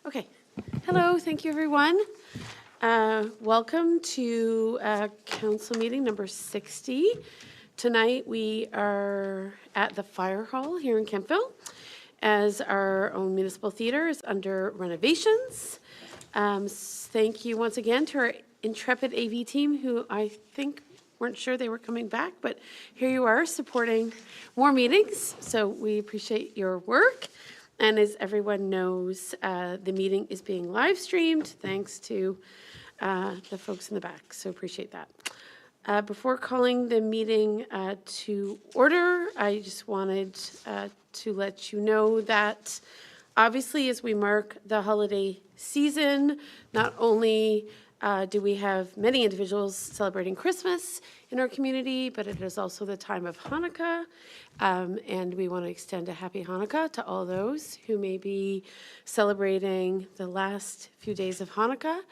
Okay. Hello, thank you, everyone. Welcome to council meeting number 60. Tonight we are at the Fire Hall here in Kemptville as our own municipal theater is under renovations. Thank you once again to our intrepid AV team who I think weren't sure they were coming back, but here you are supporting more meetings. So we appreciate your work. And as everyone knows, the meeting is being live streamed thanks to the folks in the back. So appreciate that. Before calling the meeting to order, I just wanted to let you know that obviously as we mark the holiday season, not only do we have many individuals celebrating Christmas in our community, but it is also the time of Hanukkah. And we want to extend a happy Hanukkah to all those who may be celebrating the last few days of Hanukkah.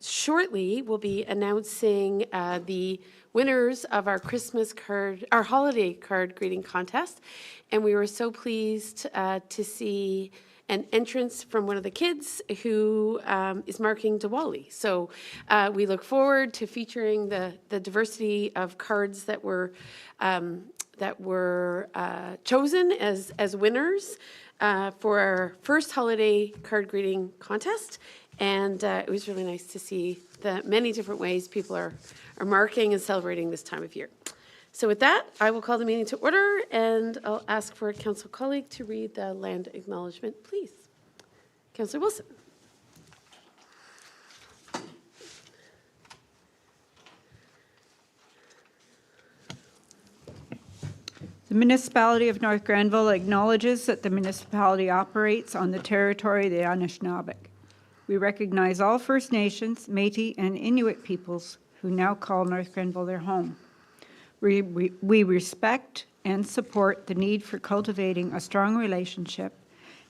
Shortly, we'll be announcing the winners of our Christmas card, our holiday card greeting contest. And we were so pleased to see an entrance from one of the kids who is marking Diwali. So we look forward to featuring the diversity of cards that were chosen as winners for our first holiday card greeting contest. And it was really nice to see the many different ways people are marking and celebrating this time of year. So with that, I will call the meeting to order, and I'll ask for a council colleague to read the land acknowledgement, please. Councillor Wilson. The municipality of North Grenville acknowledges that the municipality operates on the territory of the Anishinaabe. We recognize all First Nations, Métis, and Inuit peoples who now call North Grenville their home. We respect and support the need for cultivating a strong relationship,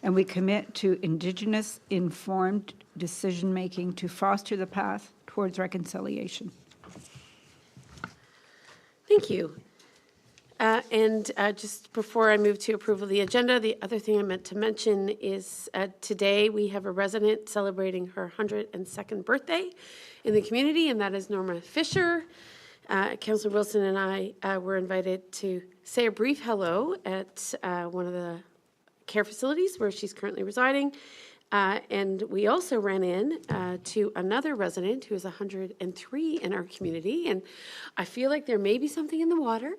and we commit to Indigenous informed decision-making to foster the path towards reconciliation. Thank you. Just before I move to approval of the agenda, the other thing I meant to mention is today we have a resident celebrating her 102nd birthday in the community, and that is Norma Fisher. Councillor Wilson and I were invited to say a brief hello at one of the care facilities where she's currently residing. And we also ran in to another resident who is 103 in our community. And I feel like there may be something in the water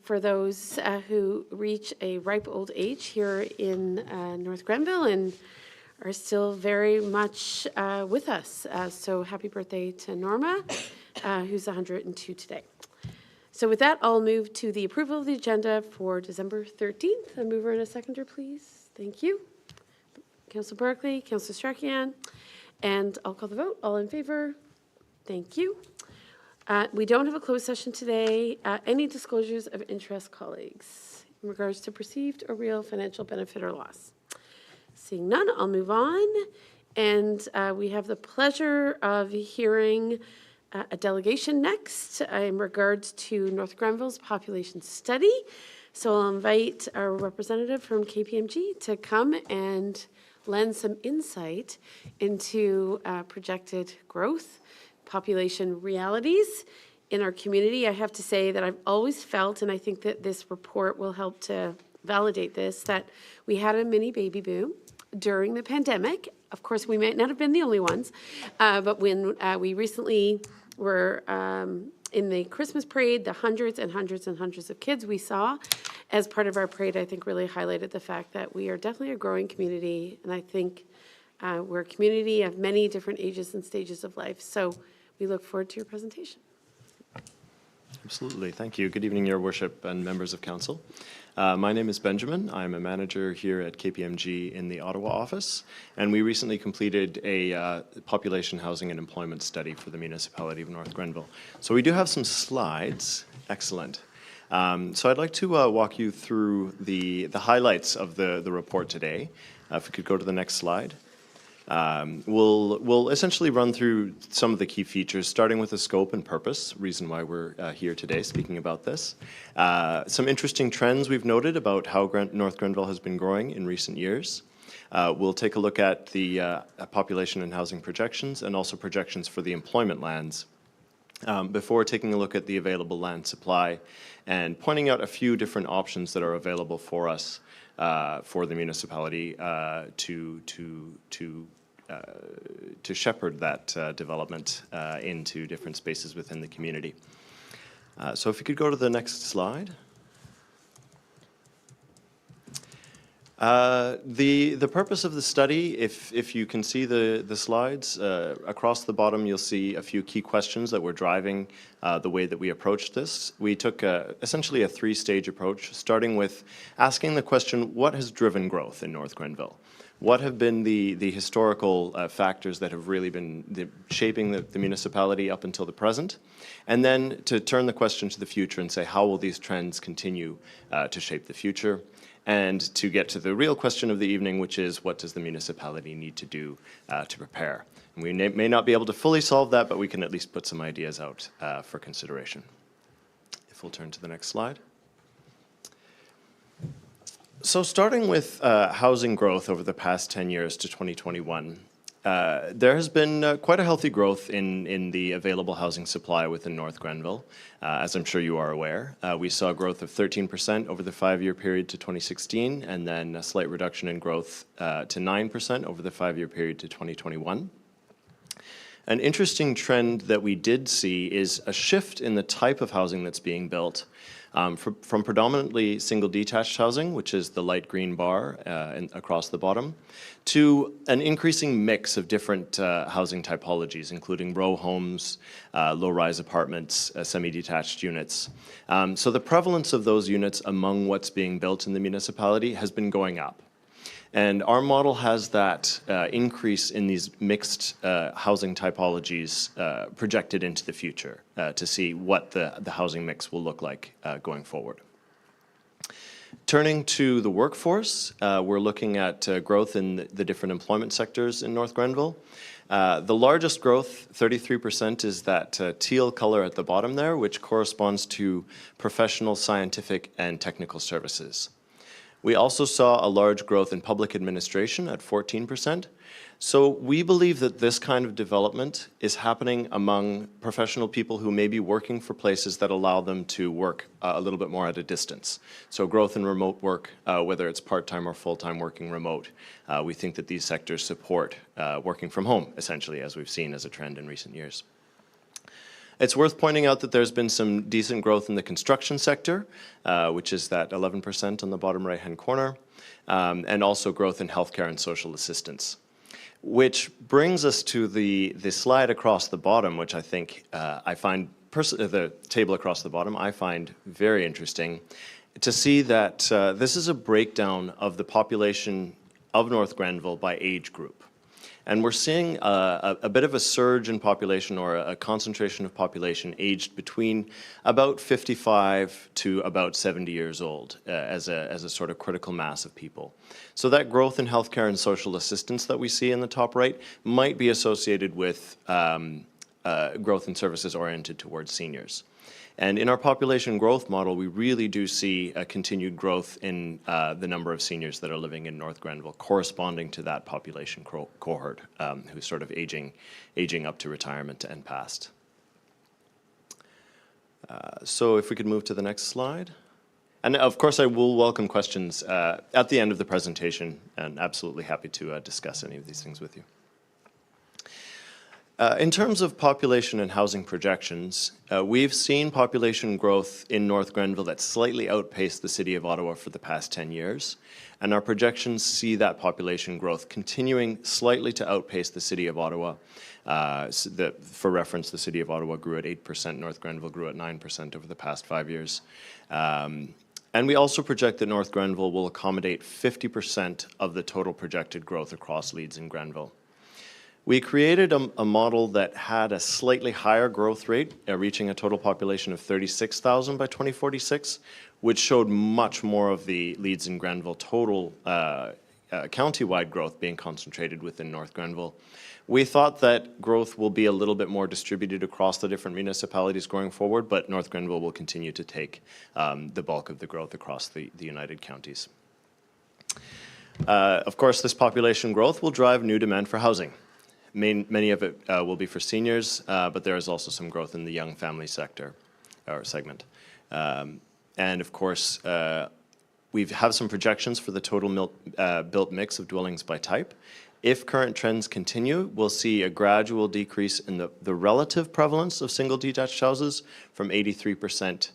for those who reach a ripe old age here in North Grenville and are still very much with us. So happy birthday to Norma, who's 102 today. So with that, I'll move to the approval of the agenda for December 13th. A mover and a seconder, please. Thank you. Councillor Barclay, Councillor Strachan, and I'll call the vote. All in favor? Thank you. We don't have a closed session today. Any disclosures of interest, colleagues, in regards to perceived or real financial benefit or loss? Seeing none, I'll move on. And we have the pleasure of hearing a delegation next in regards to North Grenville's population study. So I'll invite our representative from KPMG to come and lend some insight into projected growth, population realities in our community. I have to say that I've always felt, and I think that this report will help to validate this, that we had a mini baby boom during the pandemic. Of course, we might not have been the only ones, but when we recently were in the Christmas parade, the hundreds and hundreds and hundreds of kids we saw as part of our parade, I think really highlighted the fact that we are definitely a growing community, and I think we're a community of many different ages and stages of life. So we look forward to your presentation. Absolutely. Thank you. Good evening, Your Worship and members of Council. My name is Benjamin. I'm a manager here at KPMG in the Ottawa office, and we recently completed a population housing and employment study for the municipality of North Grenville. So we do have some slides. Excellent. So I'd like to walk you through the highlights of the report today. If we could go to the next slide. We'll essentially run through some of the key features, starting with the scope and purpose, reason why we're here today speaking about this. Some interesting trends we've noted about how North Grenville has been growing in recent years. We'll take a look at the population and housing projections and also projections for the employment lands before taking a look at the available land supply and pointing out a few different options that are available for us for the municipality to shepherd that development into different spaces within the community. So if you could go to the next slide. The purpose of the study, if you can see the slides, across the bottom you'll see a few key questions that were driving the way that we approached this. We took essentially a three-stage approach, starting with asking the question, what has driven growth in North Grenville? What have been the historical factors that have really been shaping the municipality up until the present? And then to turn the question to the future and say, how will these trends continue to shape the future? And to get to the real question of the evening, which is, what does the municipality need to do to prepare? And we may not be able to fully solve that, but we can at least put some ideas out for consideration. If we'll turn to the next slide. So starting with housing growth over the past 10 years to 2021, there has been quite a healthy growth in the available housing supply within North Grenville, as I'm sure you are aware. We saw growth of 13% over the 5-year period to 2016, and then a slight reduction in growth to 9% over the 5-year period to 2021. An interesting trend that we did see is a shift in the type of housing that's being built from predominantly single detached housing, which is the light green bar across the bottom, to an increasing mix of different housing typologies, including row homes, low-rise apartments, semi-detached units. So the prevalence of those units among what's being built in the municipality has been going up. And our model has that increase in these mixed housing typologies projected into the future to see what the housing mix will look like going forward. Turning to the workforce, we're looking at growth in the different employment sectors in North Grenville. The largest growth, 33%, is that teal color at the bottom there, which corresponds to professional, scientific, and technical services. We also saw a large growth in public administration at 14%. So we believe that this kind of development is happening among professional people who may be working for places that allow them to work a little bit more at a distance. So growth in remote work, whether it's part-time or full-time working remote, we think that these sectors support working from home, essentially, as we've seen as a trend in recent years. It's worth pointing out that there's been some decent growth in the construction sector, which is that 11% on the bottom right-hand corner, and also growth in healthcare and social assistance. Which brings us to the slide across the bottom, which I think I find, the table across the bottom, I find very interesting to see that this is a breakdown of the population of North Grenville by age group. And we're seeing a bit of a surge in population, or a concentration of population aged between about 55 to about 70 years old as a sort of critical mass of people. So that growth in healthcare and social assistance that we see in the top right might be associated with growth in services oriented towards seniors. And in our population growth model, we really do see a continued growth in the number of seniors that are living in North Grenville, corresponding to that population cohort who's sort of aging up to retirement and past. So if we could move to the next slide. And of course, I will welcome questions at the end of the presentation, and absolutely happy to discuss any of these things with you. In terms of population and housing projections, we've seen population growth in North Grenville that slightly outpaced the City of Ottawa for the past 10 years, and our projections see that population growth continuing slightly to outpace the City of Ottawa. For reference, the City of Ottawa grew at 8%, North Grenville grew at 9% over the past 5 years. And we also project that North Grenville will accommodate 50% of the total projected growth across Leeds and Grenville. We created a model that had a slightly higher growth rate, reaching a total population of 36,000 by 2046, which showed much more of the Leeds and Grenville total county-wide growth being concentrated within North Grenville. We thought that growth will be a little bit more distributed across the different municipalities going forward, but North Grenville will continue to take the bulk of the growth across the United Counties. Of course, this population growth will drive new demand for housing. Many of it will be for seniors, but there is also some growth in the young family sector or segment. And of course, we have some projections for the total built mix of dwellings by type. If current trends continue, we'll see a gradual decrease in the relative prevalence of single detached houses from 83%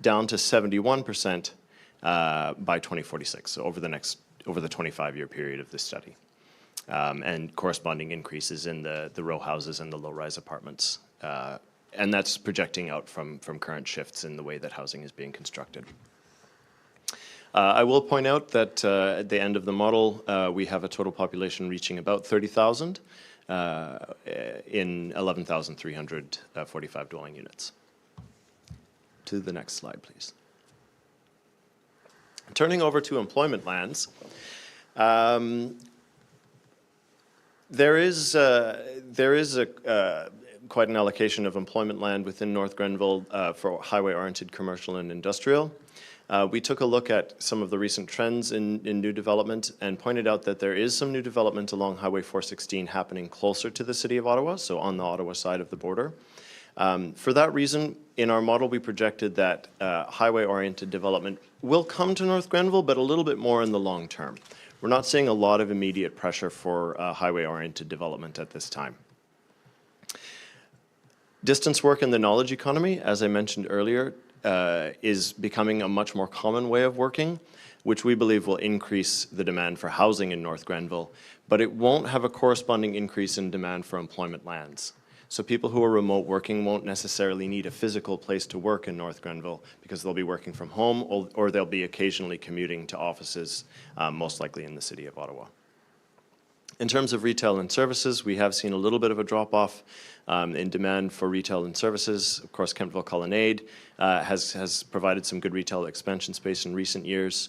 down to 71% by 2046, so over the 25-year period of this study. And corresponding increases in the row houses and the low-rise apartments. And that's projecting out from current shifts in the way that housing is being constructed. I will point out that at the end of the model, we have a total population reaching about 30,000 in 11,345 dwelling units. To the next slide, please. Turning over to employment lands, there is quite an allocation of employment land within North Grenville for highway-oriented commercial and industrial. We took a look at some of the recent trends in new development and pointed out that there is some new development along Highway 416 happening closer to the City of Ottawa, so on the Ottawa side of the border. For that reason, in our model, we projected that highway-oriented development will come to North Grenville, but a little bit more in the long term. We're not seeing a lot of immediate pressure for highway-oriented development at this time. Distance work in the knowledge economy, as I mentioned earlier, is becoming a much more common way of working, which we believe will increase the demand for housing in North Grenville, but it won't have a corresponding increase in demand for employment lands. So people who are remote working won't necessarily need a physical place to work in North Grenville because they'll be working from home or they'll be occasionally commuting to offices, most likely in the City of Ottawa. In terms of retail and services, we have seen a little bit of a drop-off in demand for retail and services. Of course, Kemptville Colonnade has provided some good retail expansion space in recent years.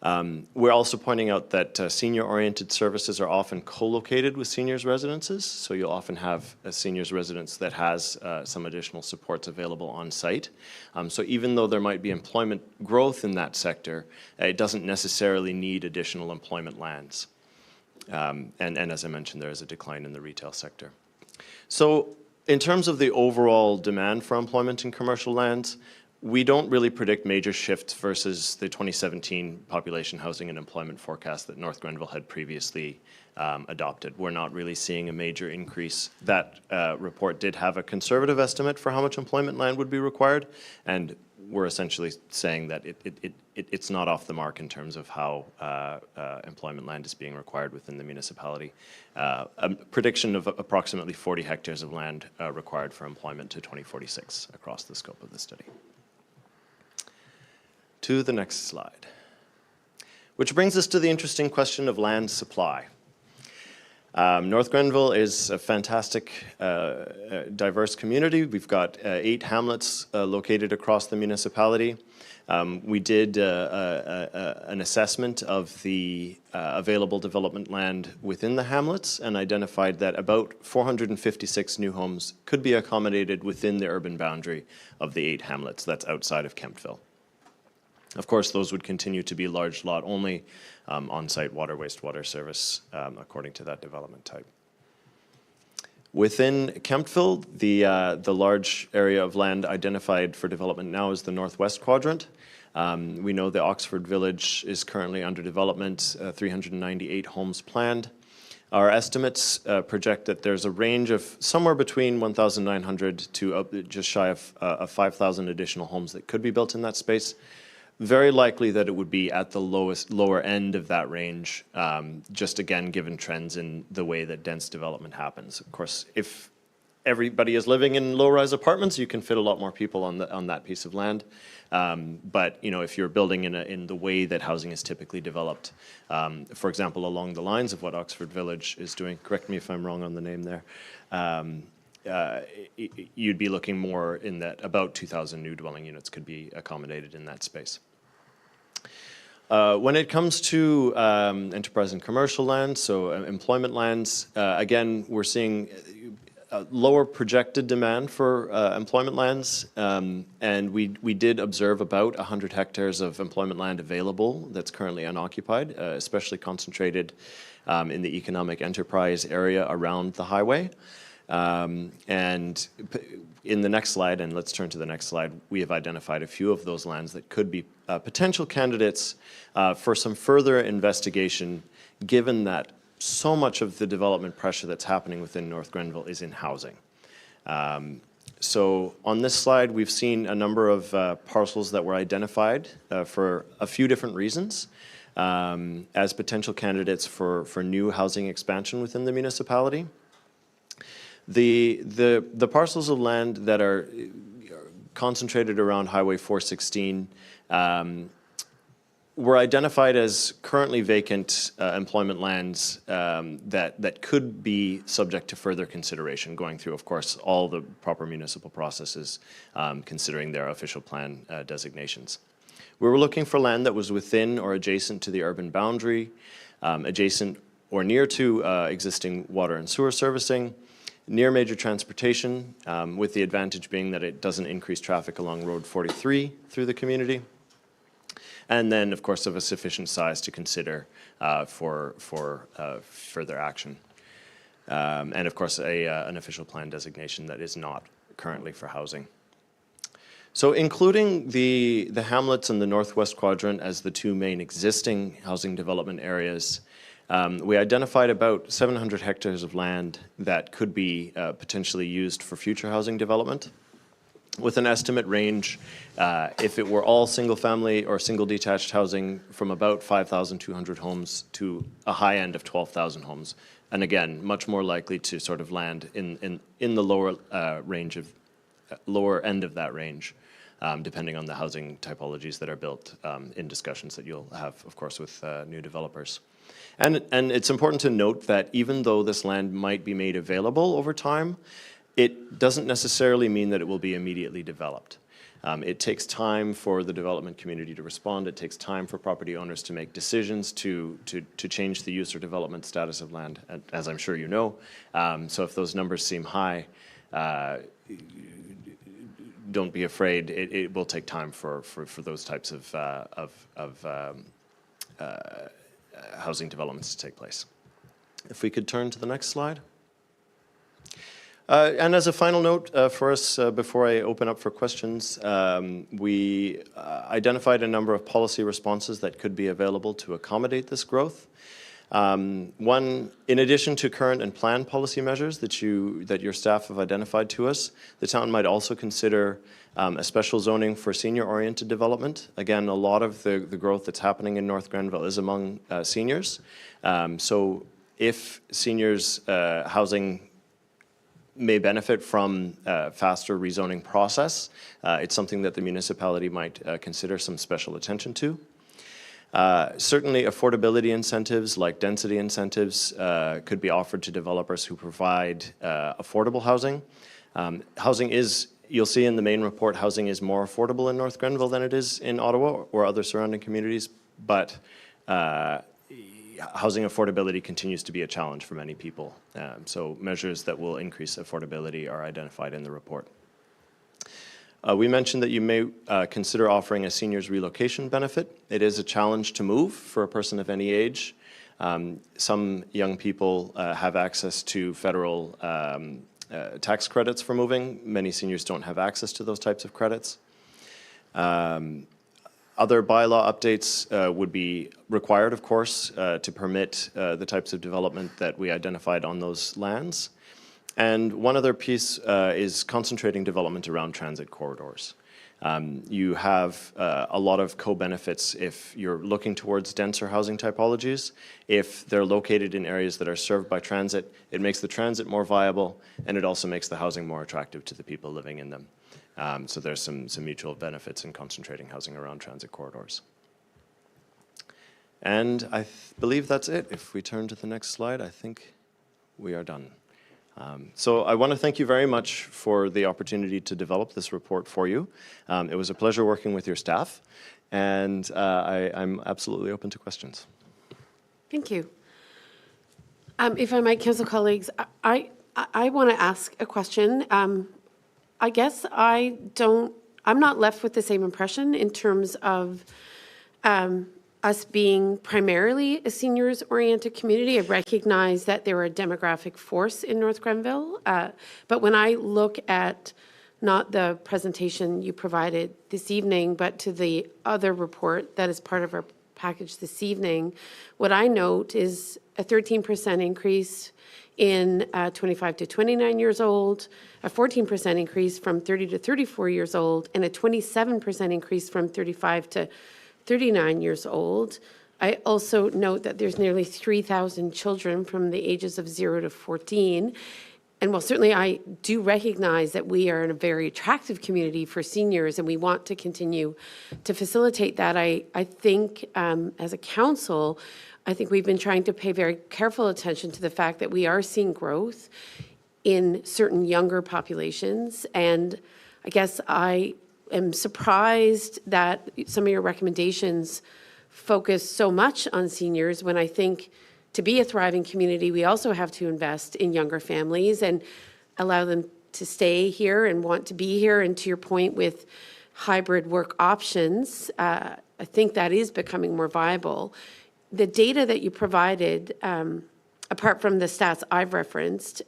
We're also pointing out that senior-oriented services are often co-located with seniors' residences, so you'll often have a seniors' residence that has some additional supports available on site. So even though there might be employment growth in that sector, it doesn't necessarily need additional employment lands. And as I mentioned, there is a decline in the retail sector. So in terms of the overall demand for employment in commercial lands, we don't really predict major shifts versus the 2017 population housing and employment forecast that North Grenville had previously adopted. We're not really seeing a major increase. That report did have a conservative estimate for how much employment land would be required, and we're essentially saying that it's not off the mark in terms of how employment land is being required within the municipality. A prediction of approximately 40 hectares of land required for employment to 2046 across the scope of the study. To the next slide, which brings us to the interesting question of land supply. North Grenville is a fantastic, diverse community. We've got 8 hamlets located across the municipality. We did an assessment of the available development land within the hamlets and identified that about 456 new homes could be accommodated within the urban boundary of the 8 hamlets that's outside of Kemptville. Of course, those would continue to be large lot only, on-site water, wastewater service, according to that development type. Within Kemptville, the large area of land identified for development now is the northwest quadrant. We know the Oxford Village is currently under development, 398 homes planned. Our estimates project that there's a range of somewhere between 1,900 to just shy of 5,000 additional homes that could be built in that space. Very likely that it would be at the lower end of that range, just again, given trends in the way that dense development happens. Of course, if everybody is living in low-rise apartments, you can fit a lot more people on that piece of land. But you know, if you're building in the way that housing is typically developed, for example, along the lines of what Oxford Village is doing, correct me if I'm wrong on the name there, you'd be looking more in that about 2,000 new dwelling units could be accommodated in that space. When it comes to enterprise and commercial land, so employment lands, again, we're seeing lower projected demand for employment lands, and we did observe about 100 hectares of employment land available that's currently unoccupied, especially concentrated in the economic enterprise area around the highway. And in the next slide, and let's turn to the next slide, we have identified a few of those lands that could be potential candidates for some further investigation, given that so much of the development pressure that's happening within North Grenville is in housing. So on this slide, we've seen a number of parcels that were identified for a few different reasons as potential candidates for new housing expansion within the municipality. The parcels of land that are concentrated around Highway 416 were identified as currently vacant employment lands that could be subject to further consideration, going through, of course, all the proper municipal processes, considering their official plan designations. We were looking for land that was within or adjacent to the urban boundary, adjacent or near to existing water and sewer servicing, near major transportation, with the advantage being that it doesn't increase traffic along Road 43 through the community. And then, of course, of a sufficient size to consider for further action. And of course, an official plan designation that is not currently for housing. So including the hamlets and the northwest quadrant as the two main existing housing development areas, we identified about 700 hectares of land that could be potentially used for future housing development, with an estimate range, if it were all single-family or single-detached housing, from about 5,200 homes to a high end of 12,000 homes. And again, much more likely to sort of land in the lower lower end of that range, depending on the housing typologies that are built in discussions that you'll have, of course, with new developers. And it's important to note that even though this land might be made available over time, it doesn't necessarily mean that it will be immediately developed. It takes time for the development community to respond. It takes time for property owners to make decisions to change the use or development status of land, as I'm sure you know. So if those numbers seem high, don't be afraid. It will take time for those types of housing developments to take place. If we could turn to the next slide. And as a final note for us, before I open up for questions, we identified a number of policy responses that could be available to accommodate this growth. One, in addition to current and planned policy measures that your staff have identified to us, the town might also consider a special zoning for senior-oriented development. Again, a lot of the growth that's happening in North Grenville is among seniors. So if seniors' housing may benefit from a faster rezoning process, it's something that the municipality might consider some special attention to. Certainly affordability incentives like density incentives could be offered to developers who provide affordable housing. Housing is, you'll see in the main report, housing is more affordable in North Grenville than it is in Ottawa or other surrounding communities, but housing affordability continues to be a challenge for many people. So measures that will increase affordability are identified in the report. We mentioned that you may consider offering a seniors relocation benefit. It is a challenge to move for a person of any age. Some young people have access to federal tax credits for moving. Many seniors don't have access to those types of credits. Other bylaw updates would be required, of course, to permit the types of development that we identified on those lands. And one other piece is concentrating development around transit corridors. You have a lot of co-benefits if you're looking towards denser housing typologies. If they're located in areas that are served by transit, it makes the transit more viable, and it also makes the housing more attractive to the people living in them. So there's some mutual benefits in concentrating housing around transit corridors. And I believe that's it. If we turn to the next slide, I think we are done. So I want to thank you very much for the opportunity to develop this report for you. It was a pleasure working with your staff, and I'm absolutely open to questions. Thank you. If I might, council colleagues, I want to ask a question. I guess I'm not left with the same impression in terms of us being primarily a seniors-oriented community. I recognize that they're a demographic force in North Grenville, but when I look at not the presentation you provided this evening, but to the other report that is part of our package this evening, what I note is a 13% increase in 25 to 29 years old, a 14% increase from 30 to 34 years old, and a 27% increase from 35 to 39 years old. I also note that there's nearly 3,000 children from the ages of 0 to 14. And while certainly I do recognize that we are in a very attractive community for seniors and we want to continue to facilitate that, I think as a council, I think we've been trying to pay very careful attention to the fact that we are seeing growth in certain younger populations. And I guess I am surprised that some of your recommendations focus so much on seniors when I think to be a thriving community, we also have to invest in younger families and allow them to stay here and want to be here. And to your point with hybrid work options, I think that is becoming more viable. The data that you provided, apart from the stats I've referenced,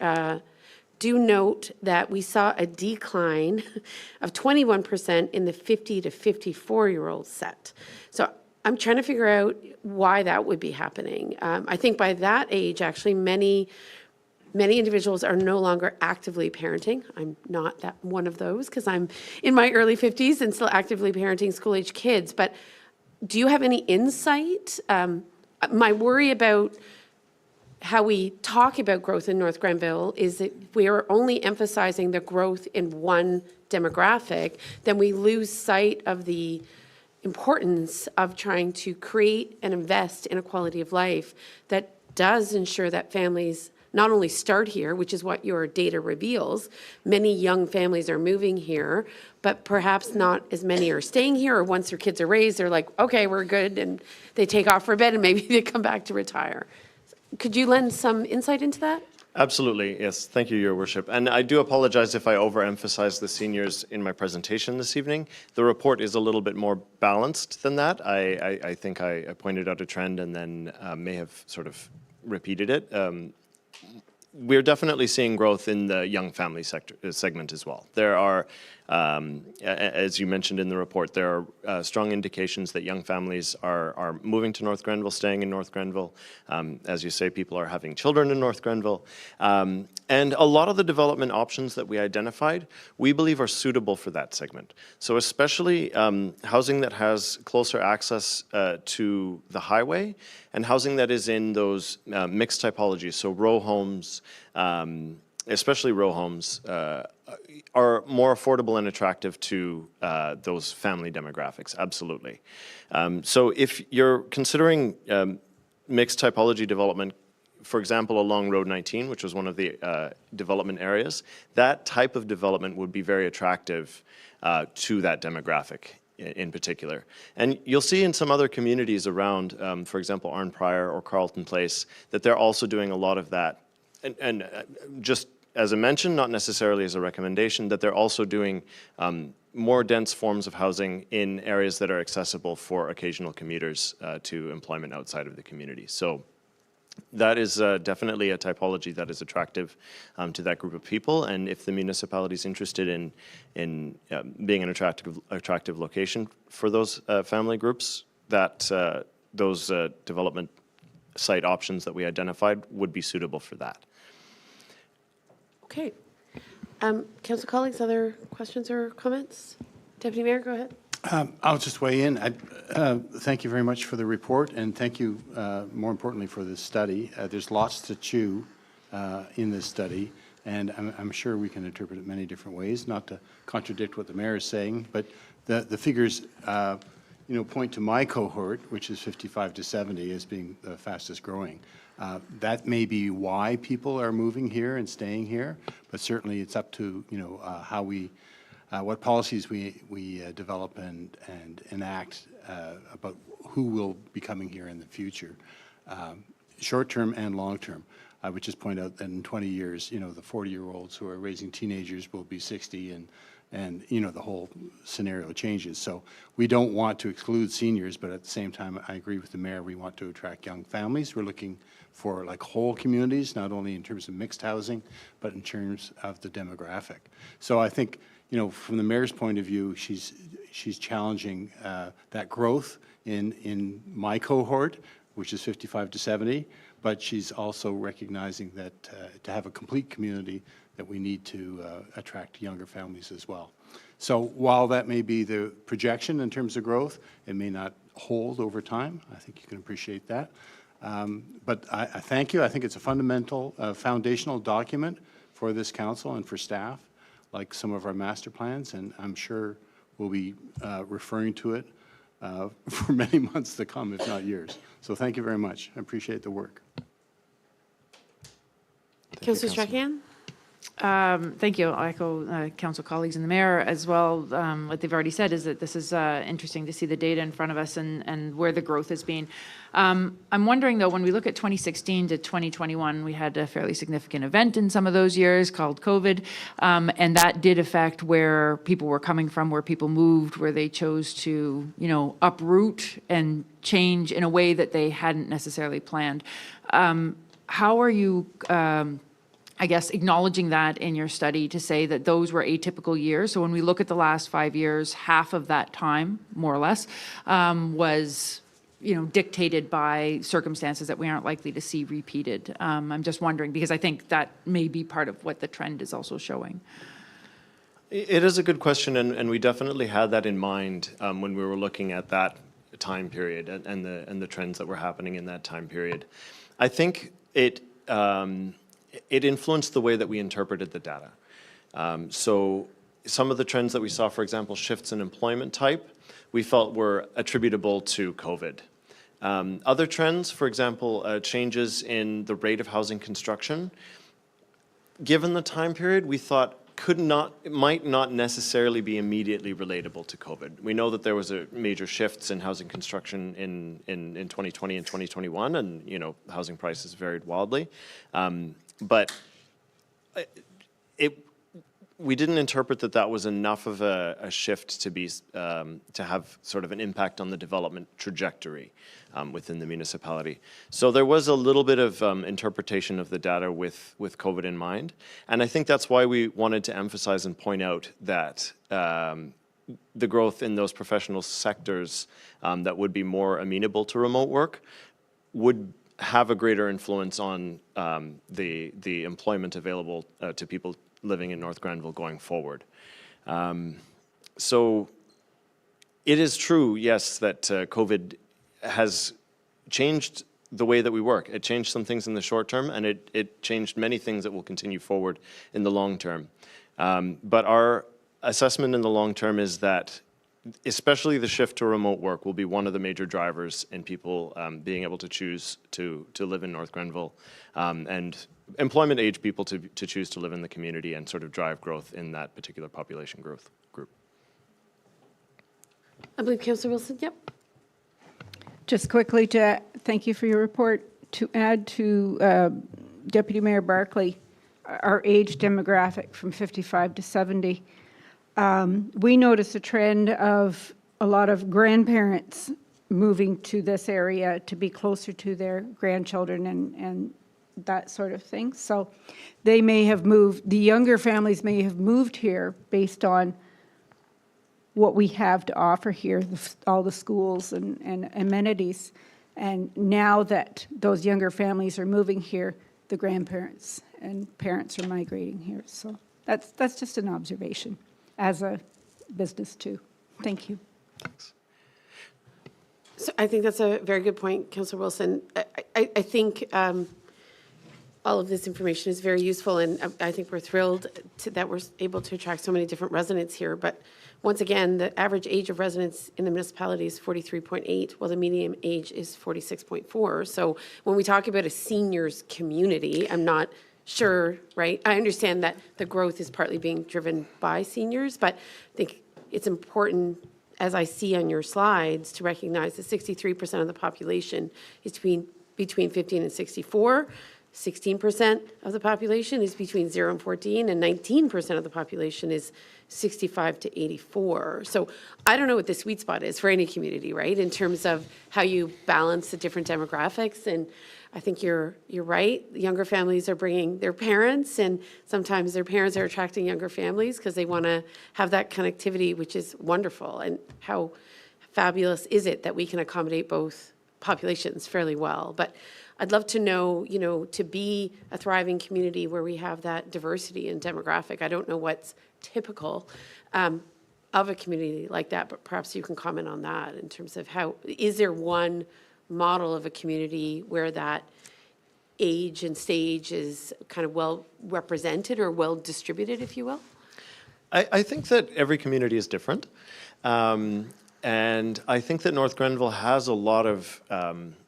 do note that we saw a decline of 21% in the 50 to 54-year-old set. So I'm trying to figure out why that would be happening. I think by that age, actually, many individuals are no longer actively parenting. I'm not that one of those because I'm in my early 50s and still actively parenting school-age kids. But do you have any insight? My worry about how we talk about growth in North Grenville is that we are only emphasizing the growth in one demographic, then we lose sight of the importance of trying to create and invest in a quality of life that does ensure that families not only start here, which is what your data reveals, many young families are moving here, but perhaps not as many are staying here, or once their kids are raised, they're like, okay, we're good, and they take off for a bit, and maybe they come back to retire. Could you lend some insight into that? Absolutely, yes. Thank you, Your Worship. And I do apologize if I overemphasized the seniors in my presentation this evening. The report is a little bit more balanced than that. I think I pointed out a trend and then may have sort of repeated it. We're definitely seeing growth in the young family segment as well. There are, as you mentioned in the report, there are strong indications that young families are moving to North Grenville, staying in North Grenville. As you say, people are having children in North Grenville. And a lot of the development options that we identified, we believe are suitable for that segment. So especially housing that has closer access to the highway and housing that is in those mixed typologies, so row homes, especially row homes, are more affordable and attractive to those family demographics, absolutely. So if you're considering mixed typology development, for example, along Road 19, which was one of the development areas, that type of development would be very attractive to that demographic in particular. And you'll see in some other communities around, for example, Arnprior or Carleton Place, that they're also doing a lot of that. And just as a mention, not necessarily as a recommendation, that they're also doing more dense forms of housing in areas that are accessible for occasional commuters to employment outside of the community. So that is definitely a typology that is attractive to that group of people. And if the municipality is interested in being an attractive location for those family groups, that those development site options that we identified would be suitable for that. Okay. Council colleagues, other questions or comments? Deputy Mayor, go ahead. I'll just weigh in. Thank you very much for the report, and thank you, more importantly, for this study. There's lots to chew in this study, and I'm sure we can interpret it many different ways, not to contradict what the mayor is saying, but the figures point to my cohort, which is 55 to 70, as being the fastest growing. That may be why people are moving here and staying here, but certainly it's up to how we, what policies we develop and enact about who will be coming here in the future, short term and long term. I would just point out that in 20 years, you know, the 40-year-olds who are raising teenagers will be 60, and you know, the whole scenario changes. So we don't want to exclude seniors, but at the same time, I agree with the mayor, we want to attract young families. We're looking for like whole communities, not only in terms of mixed housing, but in terms of the demographic. So I think, you know, from the mayor's point of view, she's challenging that growth in my cohort, which is 55 to 70, but she's also recognizing that to have a complete community, that we need to attract younger families as well. So while that may be the projection in terms of growth, it may not hold over time. I think you can appreciate that. But I thank you. I think it's a fundamental, foundational document for this council and for staff, like some of our master plans, and I'm sure we'll be referring to it for many months to come, if not years. So thank you very much. I appreciate the work. Councillor Strahan? Thank you. I'll echo council colleagues and the mayor as well. What they've already said is that this is interesting to see the data in front of us and where the growth has been. I'm wondering, though, when we look at 2016 to 2021, we had a fairly significant event in some of those years called COVID, and that did affect where people were coming from, where people moved, where they chose to, you know, uproot and change in a way that they hadn't necessarily planned. How are you I guess, acknowledging that in your study to say that those were atypical years? So when we look at the last 5 years, half of that time, more or less, was, you know, dictated by circumstances that we aren't likely to see repeated. I'm just wondering, because I think that may be part of what the trend is also showing. It is a good question, and we definitely had that in mind when we were looking at that time period and the trends that were happening in that time period. I think it influenced the way that we interpreted the data. So some of the trends that we saw, for example, shifts in employment type, we felt were attributable to COVID. Other trends, for example, changes in the rate of housing construction, given the time period, we thought it might not necessarily be immediately relatable to COVID. We know that there was a major shifts in housing construction in 2020 and 2021, and you know, housing prices varied wildly. But we didn't interpret that was enough of a shift to be to have sort of an impact on the development trajectory within the municipality. So there was a little bit of interpretation of the data with COVID in mind, and I think that's why we wanted to emphasize and point out that the growth in those professional sectors that would be more amenable to remote work would have a greater influence on the employment available to people living in North Granville going forward. So it is true, yes, that COVID has changed the way that we work. It changed some things in the short term, and it changed many things that will continue forward in the long term. But our assessment in the long term is that especially the shift to remote work will be one of the major drivers in people being able to choose to live in North Grenville, and employment age people to choose to live in the community and sort of drive growth in that particular population growth group. I believe Councillor Wilson, yep. Just quickly to thank you for your report. To add to Deputy Mayor Barclay, our age demographic from 55 to 70, we notice a trend of a lot of grandparents moving to this area to be closer to their grandchildren and that sort of thing. So they may have moved, the younger families may have moved here based on what we have to offer here, all the schools and amenities. And now that those younger families are moving here, the grandparents and parents are migrating here. So that's just an observation as a business too. Thank you. Thanks. So I think that's a very good point, Councillor Wilson. I think all of this information is very useful, and I think we're thrilled that we're able to attract so many different residents here. But once again, the average age of residents in the municipality is 43.8, while the median age is 46.4. So when we talk about a seniors community, I'm not sure, right? I understand that the growth is partly being driven by seniors, but I think it's important, as I see on your slides, to recognize that 63% of the population is between 15 and 64. 16% of the population is between 0 and 14, and 19% of the population is 65 to 84. So I don't know what the sweet spot is for any community, right, in terms of how you balance the different demographics. And I think you're right. Younger families are bringing their parents, and sometimes their parents are attracting younger families because they want to have that connectivity, which is wonderful. And how fabulous is it that we can accommodate both populations fairly well? But I'd love to know, to be a thriving community where we have that diversity in demographic. I don't know what's typical of a community like that, but perhaps you can comment on that in terms of is there one model of a community where that age and stage is kind of well represented or well distributed, if you will? I think that every community is different. And I think that North Grenville has a lot of,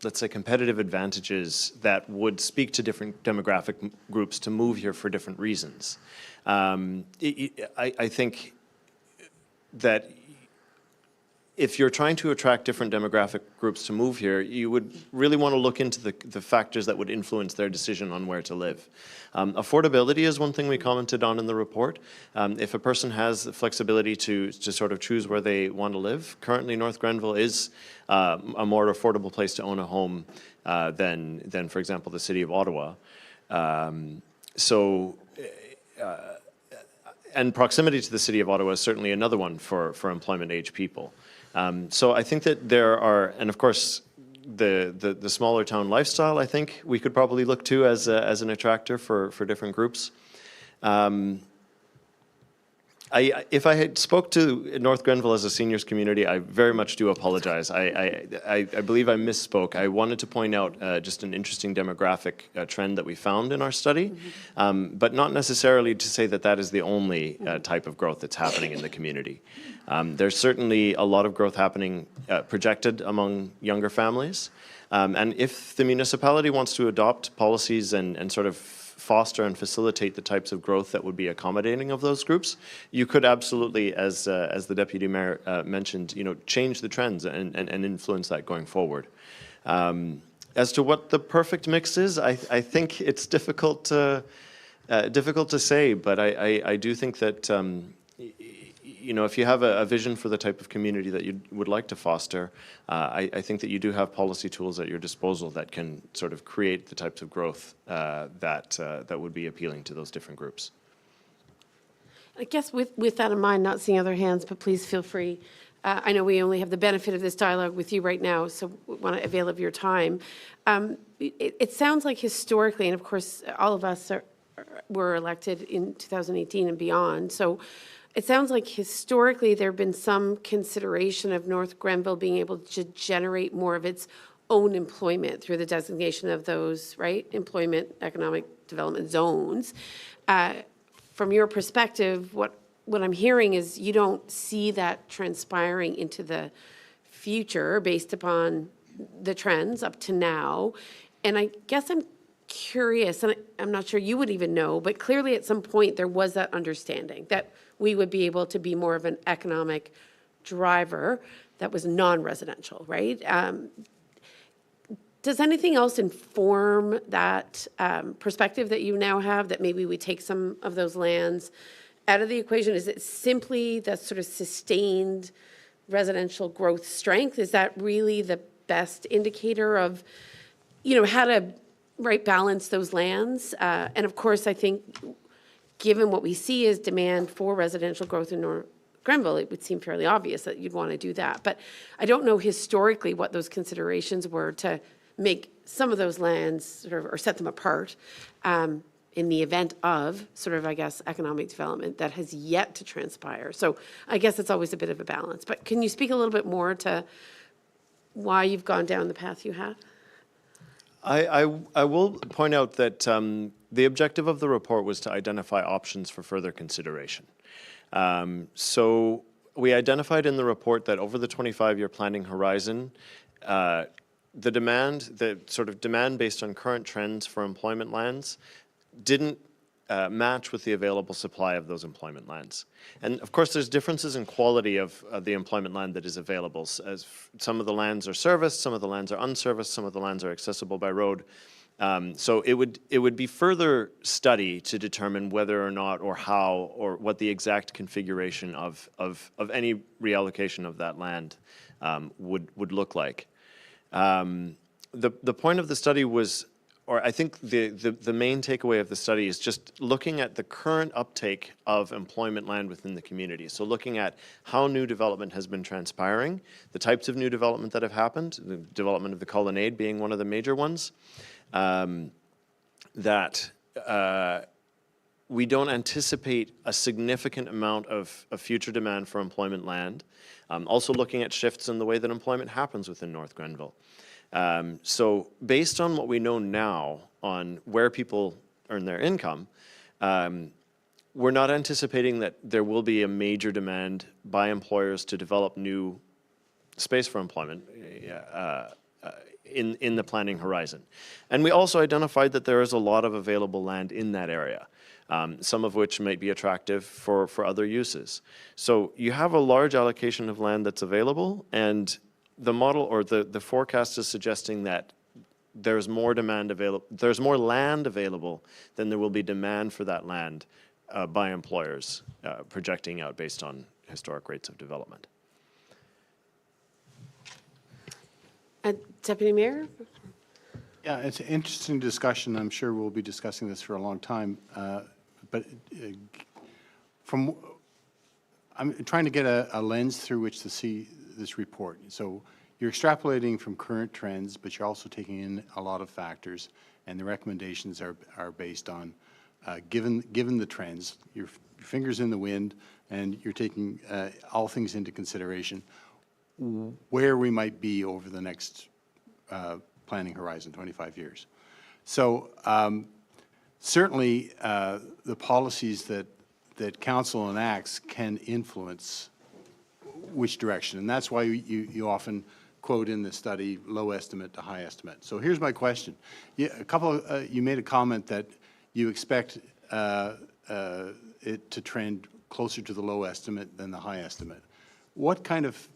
let's say, competitive advantages that would speak to different demographic groups to move here for different reasons. I think that if you're trying to attract different demographic groups to move here, you would really want to look into the factors that would influence their decision on where to live. Affordability is one thing we commented on in the report. If a person has the flexibility to sort of choose where they want to live, currently North Grenville is a more affordable place to own a home than, for example, the city of Ottawa. And proximity to the city of Ottawa is certainly another one for employment age people. So I think that there are, and of course, the smaller town lifestyle, I think we could probably look to as an attractor for different groups. If I had spoke to North Grenville as a seniors community, I very much do apologize. I believe I misspoke. I wanted to point out just an interesting demographic trend that we found in our study, but not necessarily to say that that is the only type of growth that's happening in the community. There's certainly a lot of growth happening projected among younger families. And if the municipality wants to adopt policies and sort of foster and facilitate the types of growth that would be accommodating of those groups, you could absolutely, as the deputy mayor mentioned, change the trends and influence that going forward. As to what the perfect mix is, I think it's difficult to say, but I do think that if you have a vision for the type of community that you would like to foster, I think that you do have policy tools at your disposal that can sort of create the types of growth that would be appealing to those different groups. I guess with that in mind, not seeing other hands, but please feel free. I know we only have the benefit of this dialogue with you right now, so we want to avail of your time. It sounds like historically, and of course, all of us were elected in 2018 and beyond, so it sounds like historically there have been some consideration of North Grenville being able to generate more of its own employment through the designation of those, right, employment economic development zones. From your perspective, what I'm hearing is you don't see that transpiring into the future based upon the trends up to now. And I guess I'm curious, and I'm not sure you would even know, but clearly at some point there was that understanding that we would be able to be more of an economic driver that was non-residential, right? Does anything else inform that perspective that you now have, that maybe we take some of those lands out of the equation? Is it simply the sort of sustained residential growth strength? Is that really the best indicator of, how to balance those lands? And of course, I think given what we see as demand for residential growth in North Grenville, it would seem fairly obvious that you'd want to do that. But I don't know historically what those considerations were to make some of those lands sort of, or set them apart in the event of sort of, I guess, economic development that has yet to transpire. So I guess it's always a bit of a balance. But can you speak a little bit more to why you've gone down the path you have? I will point out that the objective of the report was to identify options for further consideration. So we identified in the report that over the 25-year planning horizon, the sort of demand based on current trends for employment lands didn't match with the available supply of those employment lands. And of course, there's differences in quality of the employment land that is available. As some of the lands are serviced, some of the lands are unserviced, some of the lands are accessible by road. So it would be further study to determine whether or not or how or what the exact configuration of any reallocation of that land would look like. The point of the study was, or I think the main takeaway of the study is just looking at the current uptake of employment land within the community. So looking at how new development has been transpiring, the types of new development that have happened, the development of the Colonnade being one of the major ones, that we don't anticipate a significant amount of future demand for employment land. Also looking at shifts in the way that employment happens within North Grenville. So based on what we know now on where people earn their income, we're not anticipating that there will be a major demand by employers to develop new space for employment in the planning horizon. And we also identified that there is a lot of available land in that area, some of which might be attractive for other uses. So you have a large allocation of land that's available, and the model or the forecast is suggesting that there's more land available than there will be demand for that land by employers, projecting out based on historic rates of development. Deputy Mayor? Yeah, it's an interesting discussion. I'm sure we'll be discussing this for a long time. But I'm trying to get a lens through which to see this report. So you're extrapolating from current trends, but you're also taking in a lot of factors, and the recommendations are based on, given the trends, your fingers in the wind, and you're taking all things into consideration, where we might be over the next planning horizon, 25 years. So certainly the policies that council enacts can influence which direction, and that's why you often quote in the study low estimate to high estimate. So here's my question. You made a comment that you expect it to trend closer to the low estimate than the high estimate. What kind of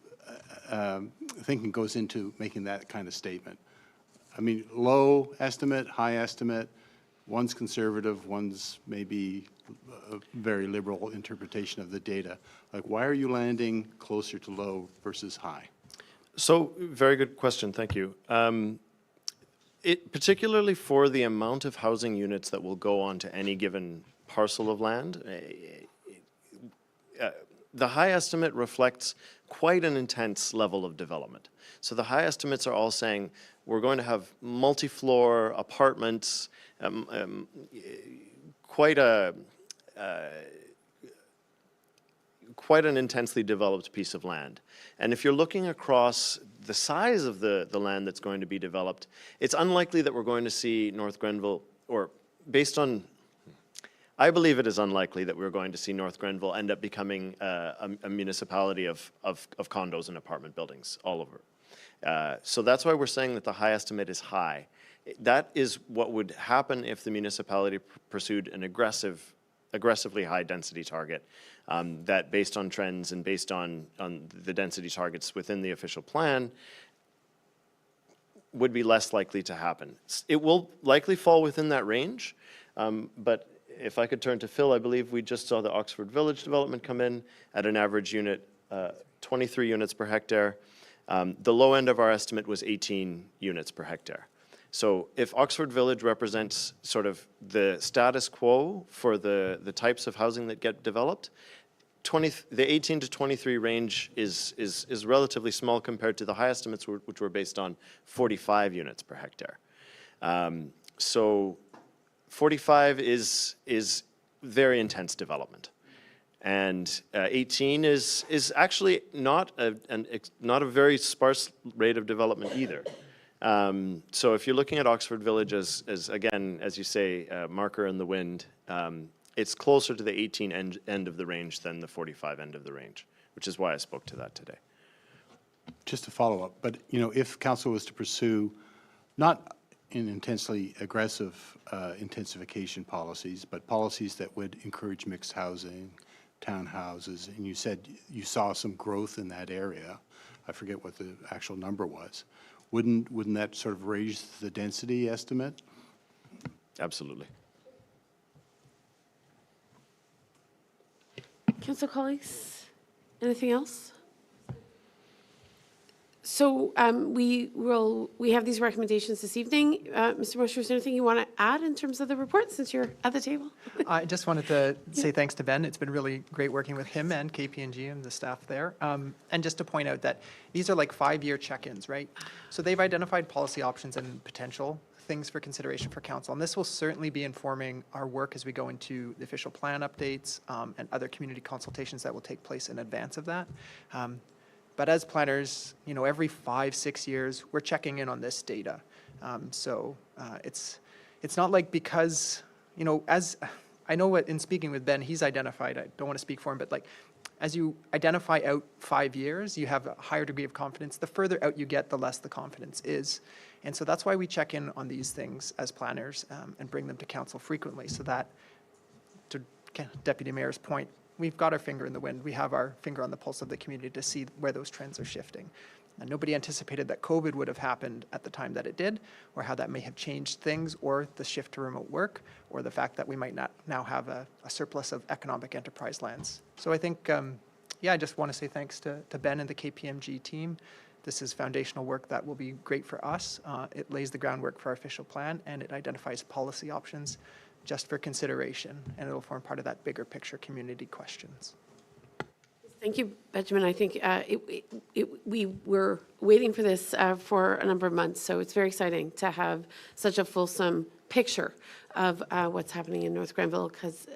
thinking goes into making that kind of statement? I mean, low estimate, high estimate, one's conservative, one's maybe a very liberal interpretation of the data. Like, why are you landing closer to low versus high? So, very good question, thank you. Particularly for the amount of housing units that will go onto any given parcel of land, the high estimate reflects quite an intense level of development. So the high estimates are all saying we're going to have multi-floor apartments, quite an intensely developed piece of land. And if you're looking across the size of the land that's going to be developed, it's unlikely that we're going to see North Grenville, or based on, I believe it is unlikely that we're going to see North Grenville end up becoming a municipality of condos and apartment buildings all over. So that's why we're saying that the high estimate is high. That is what would happen if the municipality pursued an aggressively high density target that, based on trends and based on the density targets within the official plan, would be less likely to happen. It will likely fall within that range, but if I could turn to Phil, I believe we just saw the Oxford Village development come in at an average unit, 23 units per hectare. The low end of our estimate was 18 units per hectare. So if Oxford Village represents sort of the status quo for the types of housing that get developed, the 18 to 23 range is relatively small compared to the high estimates, which were based on 45 units per hectare. So 45 is very intense development. And 18 is actually not a very sparse rate of development either. So if you're looking at Oxford Village as again, as you say, marker in the wind, it's closer to the 18 end of the range than the 45 end of the range, which is why I spoke to that today. Just to follow up, but if council was to pursue not in intensely aggressive intensification policies, but policies that would encourage mixed housing, townhouses, and you said you saw some growth in that area. I forget what the actual number was. Wouldn't that sort of raise the density estimate Absolutely. Council colleagues, anything else? So we have these recommendations this evening. Mr. Mosher, is there anything you want to add in terms of the report since you're at the table? I just wanted to say thanks to Ben. It's been really great working with him and KPMG and the staff there. And just to point out that these are like 5-year check-ins, right? So they've identified policy options and potential things for consideration for council. And this will certainly be informing our work as we go into the official plan updates and other community consultations that will take place in advance of that. But as planners, every 5-6 years, we're checking in on this data. So it's not like because, as I know what in speaking with Ben, he's identified, I don't want to speak for him, but like as you identify out 5 years, you have a higher degree of confidence. The further out you get, the less the confidence is. And so that's why we check in on these things as planners and bring them to council frequently so that, to Deputy Mayor's point, we've got our finger in the wind. We have our finger on the pulse of the community to see where those trends are shifting. And nobody anticipated that COVID would have happened at the time that it did, or how that may have changed things, or the shift to remote work, or the fact that we might not now have a surplus of economic enterprise lands. So I think, I just want to say thanks to Ben and the KPMG team. This is foundational work that will be great for us. It lays the groundwork for our official plan, and it identifies policy options just for consideration, and it'll form part of that bigger picture community questions. Thank you, Benjamin. I think we were waiting for this for a number of months, so it's very exciting to have such a fulsome picture of what's happening in North Grenville, because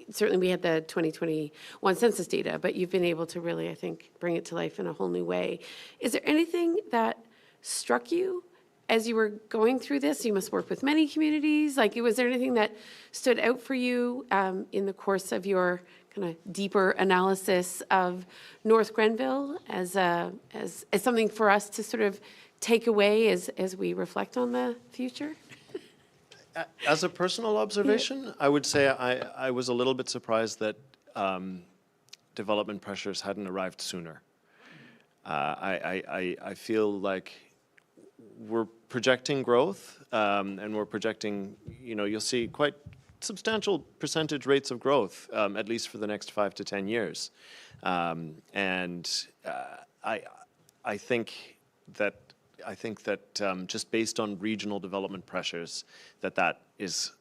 certainly we had the 2021 census data, but you've been able to really, I think, bring it to life in a whole new way. Is there anything that struck you as you were going through this? You must work with many communities. Was there anything that stood out for you in the course of your kind of deeper analysis of North Grenville as something for us to sort of take away as we reflect on the future? As a personal observation, I would say I was a little bit surprised that development pressures hadn't arrived sooner. I feel like we're projecting growth, and we're projecting, you'll see quite substantial percentage rates of growth, at least for the next 5 to 10 years. I think that just based on regional development pressures, that is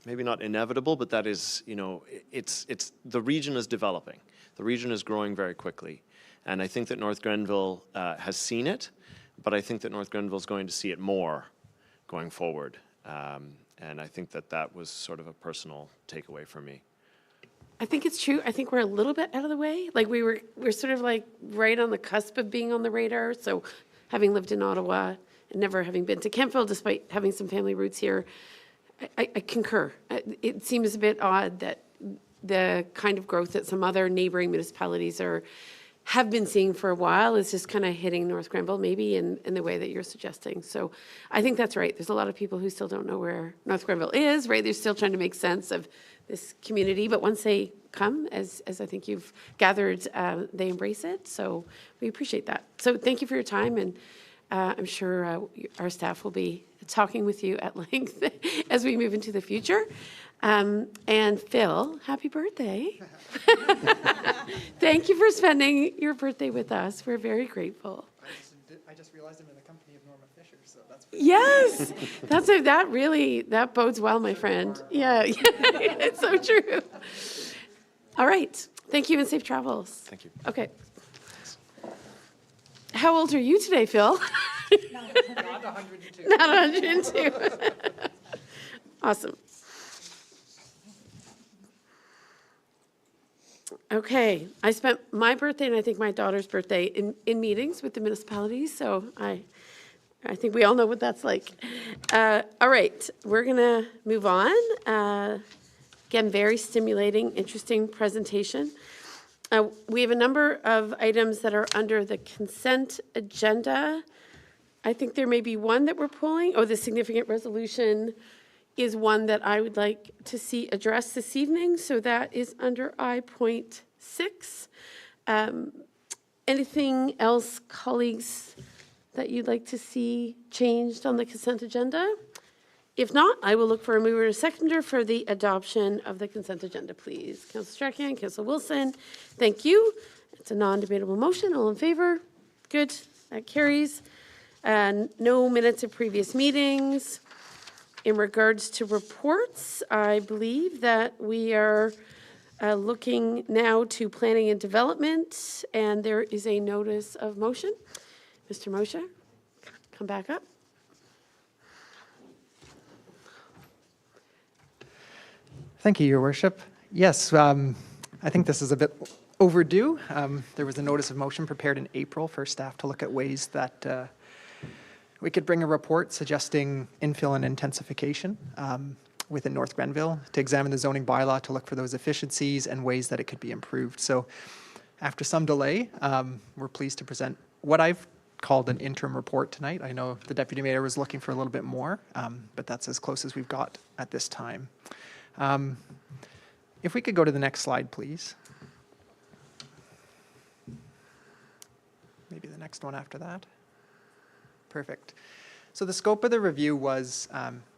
maybe not inevitable, but that is, it's the region is developing. The region is growing very quickly. And I think that North Grenville has seen it, but I think that North Grenville is going to see it more going forward. And I think that was sort of a personal takeaway for me. I think it's true. I think we're a little bit out of the way. We're sort of like right on the cusp of being on the radar. So having lived in Ottawa and never having been to Kemptville, despite having some family roots here, I concur. It seems a bit odd that the kind of growth that some other neighboring municipalities have been seeing for a while is just kind of hitting North Grenville maybe in the way that you're suggesting. So I think that's right. There's a lot of people who still don't know where North Grenville is, right? They're still trying to make sense of this community, but once they come, as I think you've gathered, they embrace it. So we appreciate that. So thank you for your time, and I'm sure our staff will be talking with you at length as we move into the future. And Phil, happy birthday. Thank you for spending your birthday with us. We're very grateful. I just realized I'm in the company of Norma Fisher, so that's Yes, that bodes well, my friend. Yeah, it's so true. All right. Thank you and safe travels. Thank you. Okay. How old are you today, Phil? not 102. Not 102. Awesome. Okay, I spent my birthday and I think my daughter's birthday in meetings with the municipalities, so I think we all know what that's like. All right, we're gonna move on. Again, very stimulating, interesting presentation. We have a number of items that are under the consent agenda. I think there may be one that we're pulling. Oh, the significant resolution is one that I would like to see addressed this evening. So that is under I.6. Anything else, colleagues, that you'd like to see changed on the consent agenda? If not, I will look for a mover and a seconder for the adoption of the consent agenda, please. Councillor Strachan, Councillor Wilson, thank you. It's a non-debatable motion. All in favor? Good. That carries. No minutes of previous meetings. In regards to reports, I believe that we are looking now to planning and development, and there is a notice of motion. Mr. Moshe, come back up. Thank you, Your Worship. Yes, I think this is a bit overdue. There was a notice of motion prepared in April for staff to look at ways that we could bring a report suggesting infill and intensification within North Grenville, to examine the zoning bylaw to look for those efficiencies and ways that it could be improved. So after some delay, we're pleased to present what I've called an interim report tonight. I know the Deputy Mayor was looking for a little bit more, but that's as close as we've got at this time. If we could go to the next slide, please. Maybe the next one after that. Perfect. So the scope of the review was,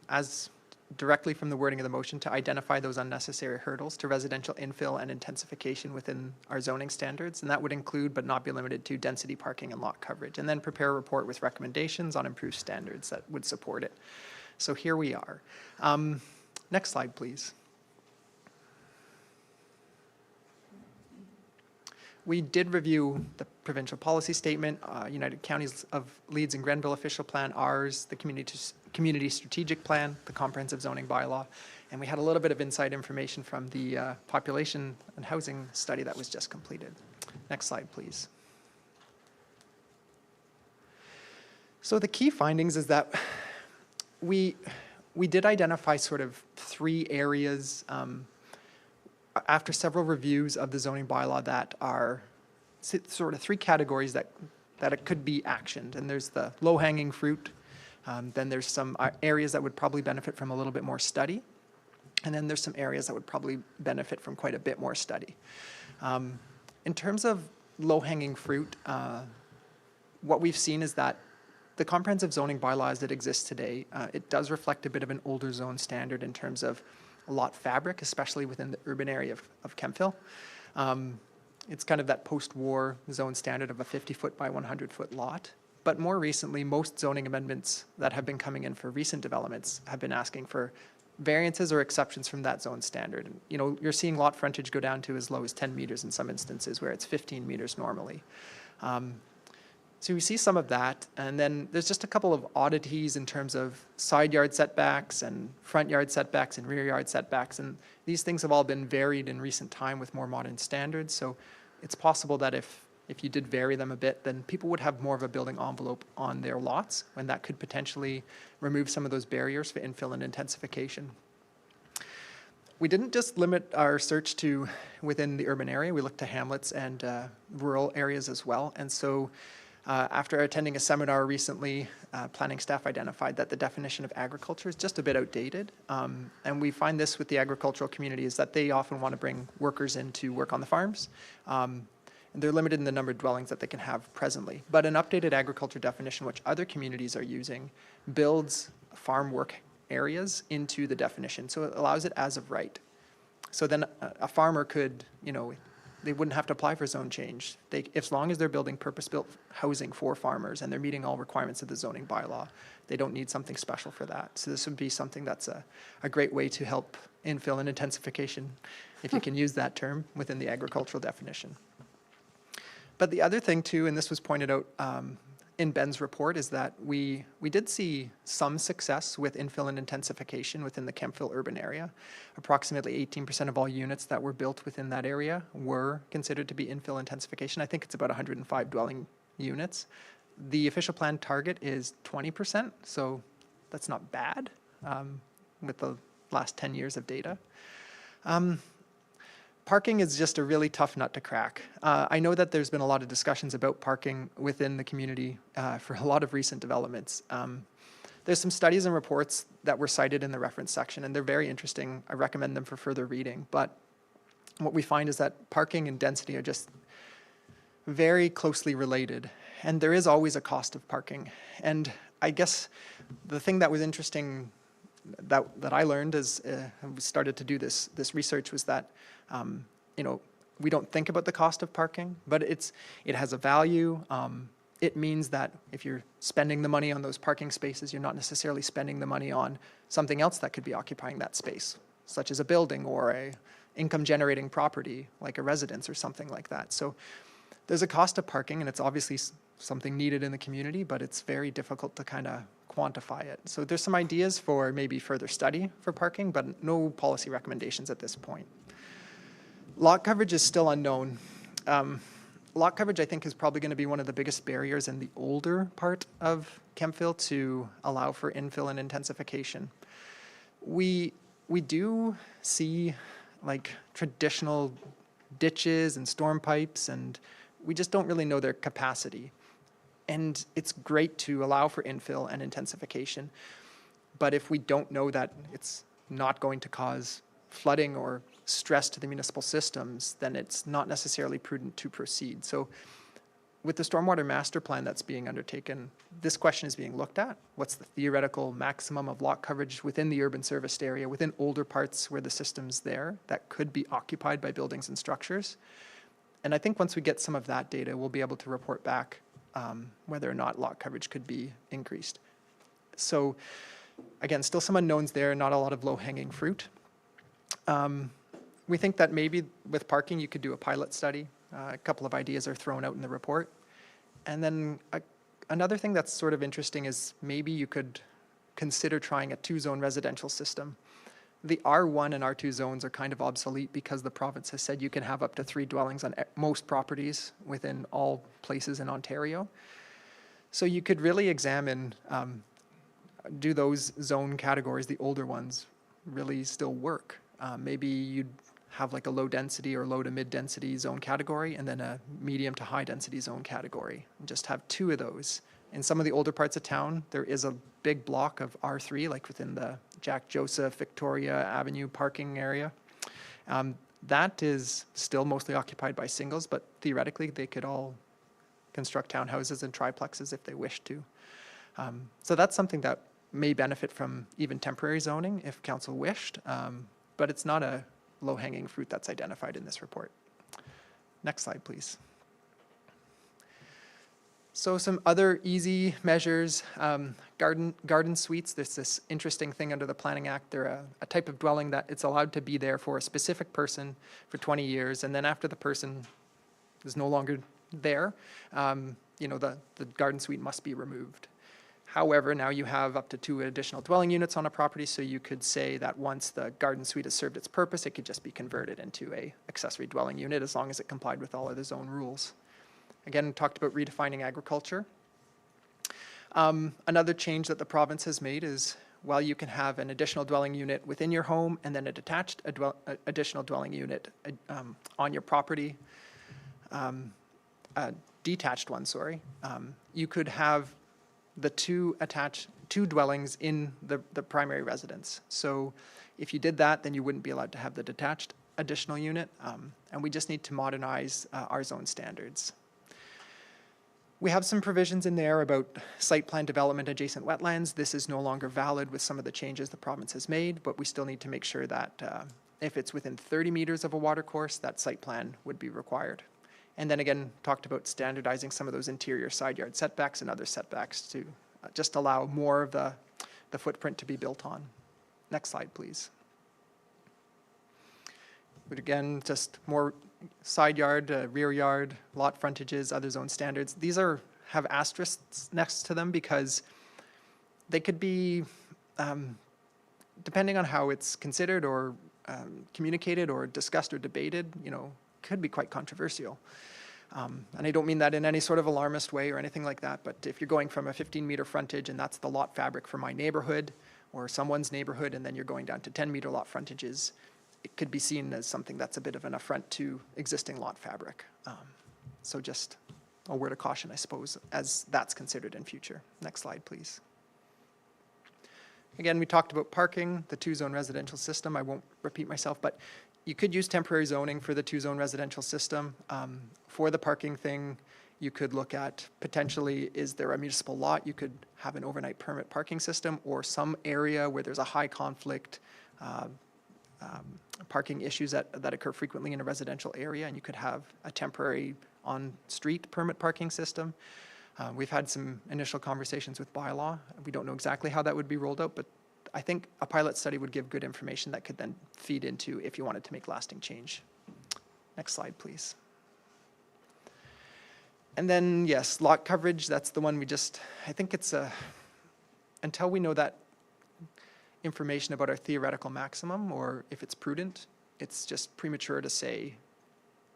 as directly from the wording of the motion, to identify those unnecessary hurdles to residential infill and intensification within our zoning standards, and that would include but not be limited to density, parking, and lot coverage, and then prepare a report with recommendations on improved standards that would support it. So here we are. Next slide, please. We did review the provincial policy statement, United Counties of Leeds and Grenville official plan, ours, the community strategic plan, the comprehensive zoning bylaw, and we had a little bit of inside information from the population and housing study that was just completed. Next slide, please. So the key findings is that we did identify sort of 3 areas after several reviews of the zoning bylaw that are sort of 3 categories that it could be actioned. And there's the low-hanging fruit, then there's some areas that would probably benefit from a little bit more study, and then there's some areas that would probably benefit from quite a bit more study. In terms of low-hanging fruit, what we've seen is that the comprehensive zoning bylaws that exist today, it does reflect a bit of an older zone standard in terms of lot fabric, especially within the urban area of Kemptville. It's kind of that post-war zone standard of a 50-foot by 100-foot lot. But more recently, most zoning amendments that have been coming in for recent developments have been asking for variances or exceptions from that zone standard. You know, you're seeing lot frontage go down to as low as 10 meters in some instances, where it's 15 meters normally. So we see some of that, and then there's just a couple of oddities in terms of side yard setbacks and front yard setbacks and rear yard setbacks, and these things have all been varied in recent time with more modern standards, so it's possible that if you did vary them a bit, then people would have more of a building envelope on their lots, when that could potentially remove some of those barriers for infill and intensification. We didn't just limit our search to within the urban area, we looked to hamlets and rural areas as well, and so after attending a seminar recently, planning staff identified that the definition of agriculture is just a bit outdated. And we find this with the agricultural community is that they often want to bring workers in to work on the farms. And they're limited in the number of dwellings that they can have presently. But an updated agriculture definition, which other communities are using, builds farm work areas into the definition. So it allows it as of right. So then a farmer could, you know, they wouldn't have to apply for zone change. As long as they're building purpose-built housing for farmers and they're meeting all requirements of the zoning bylaw, they don't need something special for that. So this would be something that's a great way to help infill and intensification, if you can use that term, within the agricultural definition. But the other thing too, and this was pointed out in Ben's report, is that we did see some success with infill and intensification within the Kemptville urban area. Approximately 18% of all units that were built within that area were considered to be infill intensification. I think it's about 105 dwelling units. The official plan target is 20%, so that's not bad with the last 10 years of data. Parking is just a really tough nut to crack. I know that there's been a lot of discussions about parking within the community for a lot of recent developments. There's some studies and reports that were cited in the reference section, and they're very interesting. I recommend them for further reading. But what we find is that parking and density are just very closely related, and there is always a cost of parking. And I guess the thing that was interesting that I learned as we started to do this research was that, we don't think about the cost of parking, but it has a value. It means that if you're spending the money on those parking spaces, you're not necessarily spending the money on something else that could be occupying that space, such as a building or a income-generating property, like a residence or something like that. So there's a cost of parking, and it's obviously something needed in the community, but it's very difficult to kind of quantify it. So there's some ideas for maybe further study for parking, but no policy recommendations at this point. Lot coverage is still unknown. Lot coverage, I think, is probably going to be one of the biggest barriers in the older part of Kemptville to allow for infill and intensification. We do see like traditional ditches and storm pipes, and we just don't really know their capacity. And it's great to allow for infill and intensification, but if we don't know that it's not going to cause flooding or stress to the municipal systems, then it's not necessarily prudent to proceed. So with the stormwater master plan that's being undertaken, this question is being looked at. What's the theoretical maximum of lot coverage within the urban serviced area, within older parts where the system's there that could be occupied by buildings and structures? And I think once we get some of that data, we'll be able to report back whether or not lot coverage could be increased. So again, still some unknowns there, not a lot of low-hanging fruit. We think that maybe with parking, you could do a pilot study. A couple of ideas are thrown out in the report. And then another thing that's sort of interesting is maybe you could consider trying a two-zone residential system. The R1 and R2 zones are kind of obsolete because the province has said you can have up to 3 dwellings on most properties within all places in Ontario. So you could really examine, do those zone categories, the older ones, really still work? Maybe you'd have like a low density or low to mid density zone category and then a medium to high density zone category, and just have 2 of those. In some of the older parts of town, there is a big block of R3, like within the Jack Joseph, Victoria Avenue parking area. That is still mostly occupied by singles, but theoretically they could all construct townhouses and triplexes if they wish to. So that's something that may benefit from even temporary zoning if council wished, but it's not a low-hanging fruit that's identified in this report. Next slide, please. So some other easy measures, garden suites. There's this interesting thing under the Planning Act. They're a type of dwelling that it's allowed to be there for a specific person for 20 years, and then after the person is no longer there, the garden suite must be removed. However, now you have up to 2 additional dwelling units on a property, so you could say that once the garden suite has served its purpose, it could just be converted into a accessory dwelling unit as long as it complied with all of the zone rules. Again, talked about redefining agriculture. Another change that the province has made is while you can have an additional dwelling unit within your home and then a detached additional dwelling unit on your property, a detached one, sorry, you could have the 2 dwellings in the primary residence. So if you did that, then you wouldn't be allowed to have the detached additional unit, and we just need to modernize our zone standards. We have some provisions in there about site plan development adjacent wetlands. This is no longer valid with some of the changes the province has made, but we still need to make sure that if it's within 30 meters of a watercourse, that site plan would be required. And then again, talked about standardizing some of those interior side yard setbacks and other setbacks to just allow more of the footprint to be built on. Next slide, please. But again, just more side yard, rear yard, lot frontages, other zone standards. These have asterisks next to them because they could be, depending on how it's considered or communicated or discussed or debated, could be quite controversial. And I don't mean that in any sort of alarmist way or anything like that, but if you're going from a 15-meter frontage and that's the lot fabric for my neighborhood or someone's neighborhood, and then you're going down to 10-meter lot frontages, it could be seen as something that's a bit of an affront to existing lot fabric. So just a word of caution, I suppose, as that's considered in future. Next slide, please. Again, we talked about parking, the 2-zone residential system. I won't repeat myself, but you could use temporary zoning for the 2-zone residential system. For the parking thing, You could look at potentially, is there a municipal lot? You could have an overnight permit parking system or some area where there's a high conflict parking issues that occur frequently in a residential area, and you could have a temporary on-street permit parking system. We've had some initial conversations with bylaw. We don't know exactly how that would be rolled out, but I think a pilot study would give good information that could then feed into if you wanted to make lasting change. Next slide, please. And then, yes, lot coverage, that's the one I think it's until we know that information about our theoretical maximum, or if it's prudent, it's just premature to say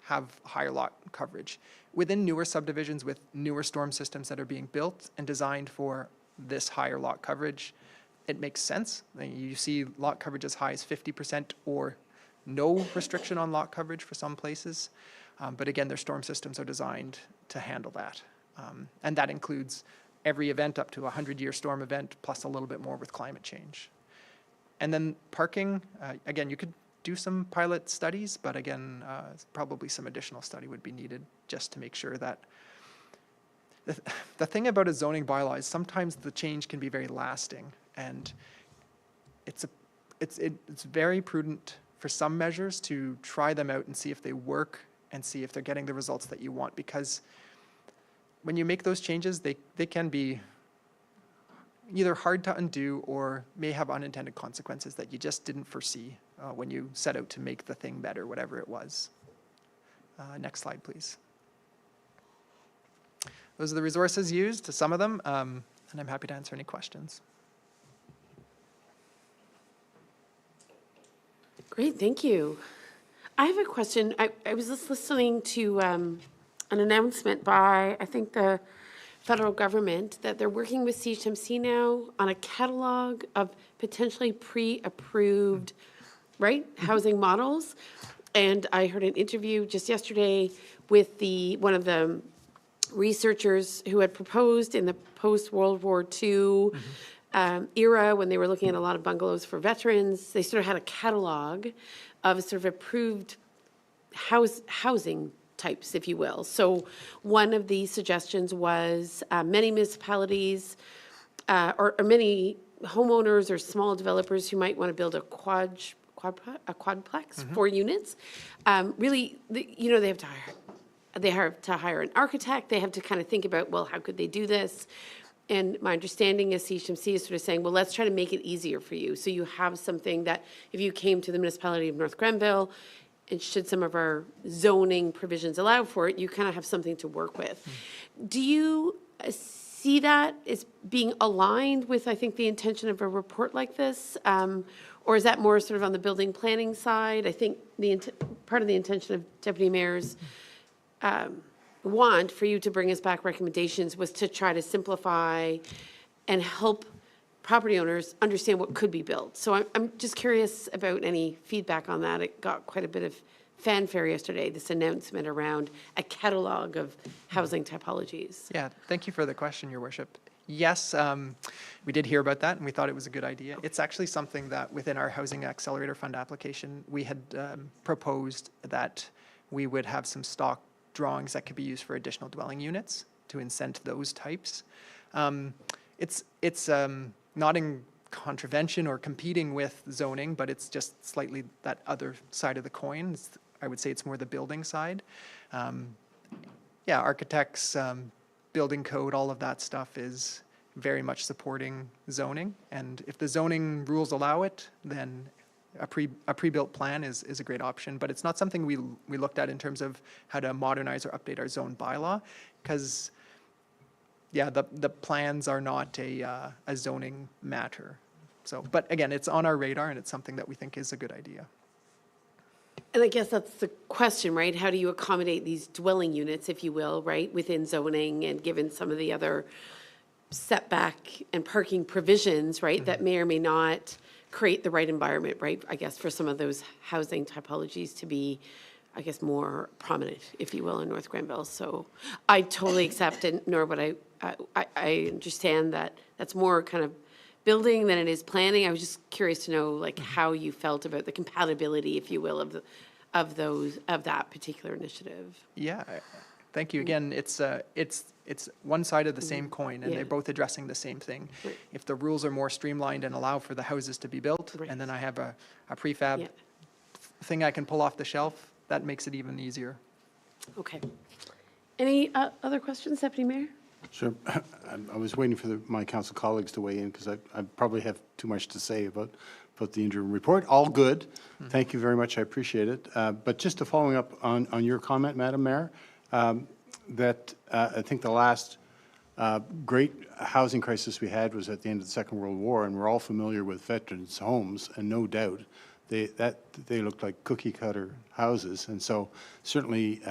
have higher lot coverage. Within newer subdivisions with newer storm systems that are being built and designed for this higher lot coverage, it makes sense. You see lot coverage as high as 50% or no restriction on lot coverage for some places. But again, their storm systems are designed to handle that. And that includes every event up to a 100-year storm event, plus a little bit more with climate change. And then parking, again, you could do some pilot studies, but again, probably some additional study would be needed just to make sure that the thing about a zoning bylaw is sometimes the change can be very lasting, and it's very prudent for some measures to try them out and see if they work and see if they're getting the results that you want, because when you make those changes, they can be either hard to undo or may have unintended consequences that you just didn't foresee when you set out to make the thing better, whatever it was. Next slide, please. Those are the resources used, some of them, and I'm happy to answer any questions. Great, thank you. I have a question. I was just listening to an announcement by, I think, the federal government that they're working with CHMC now on a catalog of potentially pre-approved, right, housing models. And I heard an interview just yesterday with one of the researchers who had proposed in the post-World War II era, when they were looking at a lot of bungalows for veterans. They sort of had a catalog of sort of approved housing types, if you will. So one of the suggestions was many municipalities or many homeowners or small developers who might want to build a quadplex, 4 units. Really, they have to hire an architect. They have to kind of think about, well, how could they do this? And my understanding is CHMC is sort of saying, well, let's try to make it easier for you. So you have something that if you came to the municipality of North Grenville, and should some of our zoning provisions allow for it, you kind of have something to work with. Do you see that as being aligned with, I think, the intention of a report like this? Or is that more sort of on the building planning side? I think part of the intention of Deputy Mayor's want for you to bring us back recommendations was to try to simplify and help property owners understand what could be built. So I'm just curious about any feedback on that. It got quite a bit of fanfare yesterday, this announcement around a catalog of housing typologies. Yeah, thank you for the question, Your Worship. Yes, we did hear about that, and we thought it was a good idea. It's actually something that within our Housing Accelerator Fund application, we had proposed that we would have some stock drawings that could be used for additional dwelling units to incent those types. It's not in contravention or competing with zoning, but it's just slightly that other side of the coin. I would say it's more the building side. Yeah, architects, building code, all of that stuff is very much supporting zoning. And if the zoning rules allow it, then a pre-built plan is a great option. But it's not something we looked at in terms of how to modernize or update our zone bylaw, because yeah, the plans are not a zoning matter. So, but again, it's on our radar, and it's something that we think is a good idea. And I guess that's the question, right? How do you accommodate these dwelling units, if you will, right, within zoning and given some of the other setback and parking provisions, right, that may or may not create the right environment, right, I guess, for some of those housing typologies to be, I guess, more prominent, if you will, in North Grenville. So I totally accept, and nor would I understand that that's more kind of building than it is planning. I was just curious to know, like, how you felt about the compatibility, if you will, of that particular initiative. Yeah, Thank you. Again, it's one side of the same coin, and Yeah. they're both addressing the same thing. Right. If the rules are more streamlined and allow for the houses to be built, Right. and then I have a prefab Yeah. thing I can pull off the shelf, that makes it even easier. Okay. Any other questions, Deputy Mayor? Sure. I was waiting for my council colleagues to weigh in because I probably have too much to say about the interim report. All good. Thank you very much. I appreciate it. But just to following up on your comment, Madam Mayor, that I think the last great housing crisis we had was at the end of the Second World War, and we're all familiar with veterans' homes, and no doubt they looked like cookie-cutter houses. And so certainly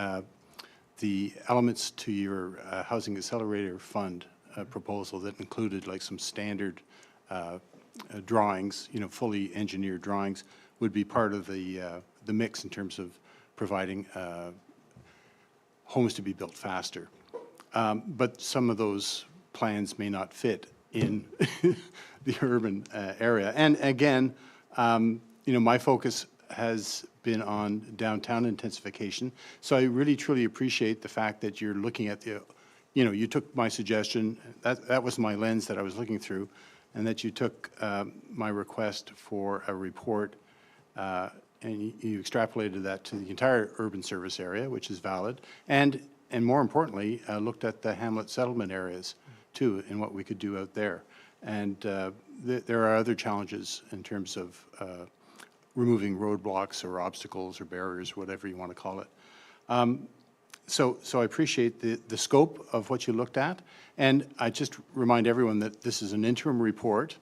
the elements to your Housing Accelerator Fund proposal that included like some standard drawings, fully engineered drawings, would be part of the mix in terms of providing homes to be built faster. But some of those plans may not fit in the urban area. And again, my focus has been on downtown intensification. So I really truly appreciate the fact that you're looking at you took my suggestion, that was my lens that I was looking through, and that you took my request for a report and you extrapolated that to the entire urban service area, which is valid, and more importantly, looked at the hamlet settlement areas too and what we could do out there. And there are other challenges in terms of removing roadblocks or obstacles or barriers, whatever you want to call it. So I appreciate the scope of what you looked at. And I just remind everyone that this is an interim report,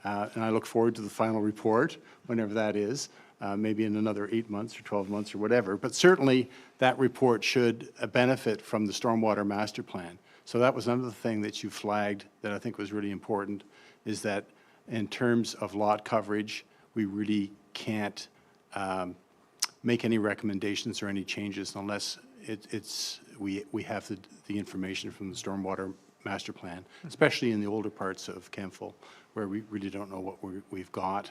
and I look forward to the final report, whenever that is, maybe in another 8 months or 12 months or whatever. But certainly that report should benefit from the Stormwater Master Plan. So that was another thing that you flagged that I think was really important, is that in terms of lot coverage, we really can't make any recommendations or any changes unless we have the information from the Stormwater Master Plan, especially in the older parts of Kemptville, where we really don't know what we've got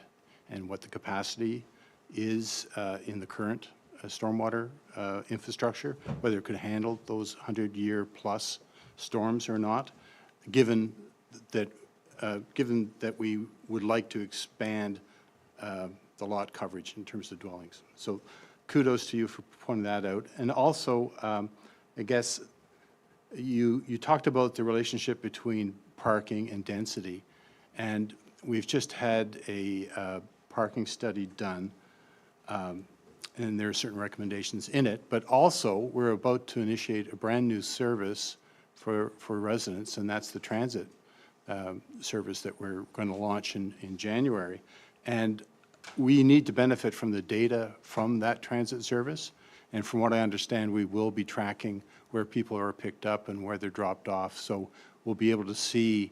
and what the capacity is in the current stormwater infrastructure, whether it could handle those 100-year-plus storms or not, given that we would like to expand the lot coverage in terms of dwellings. So kudos to you for pointing that out. And also, I guess you talked about the relationship between parking and density, and we've just had a parking study done, and there are certain recommendations in it, but also we're about to initiate a brand new service for residents, and that's the transit service that we're going to launch in January. And we need to benefit from the data from that transit service. And from what I understand, we will be tracking where people are picked up and where they're dropped off. So we'll be able to see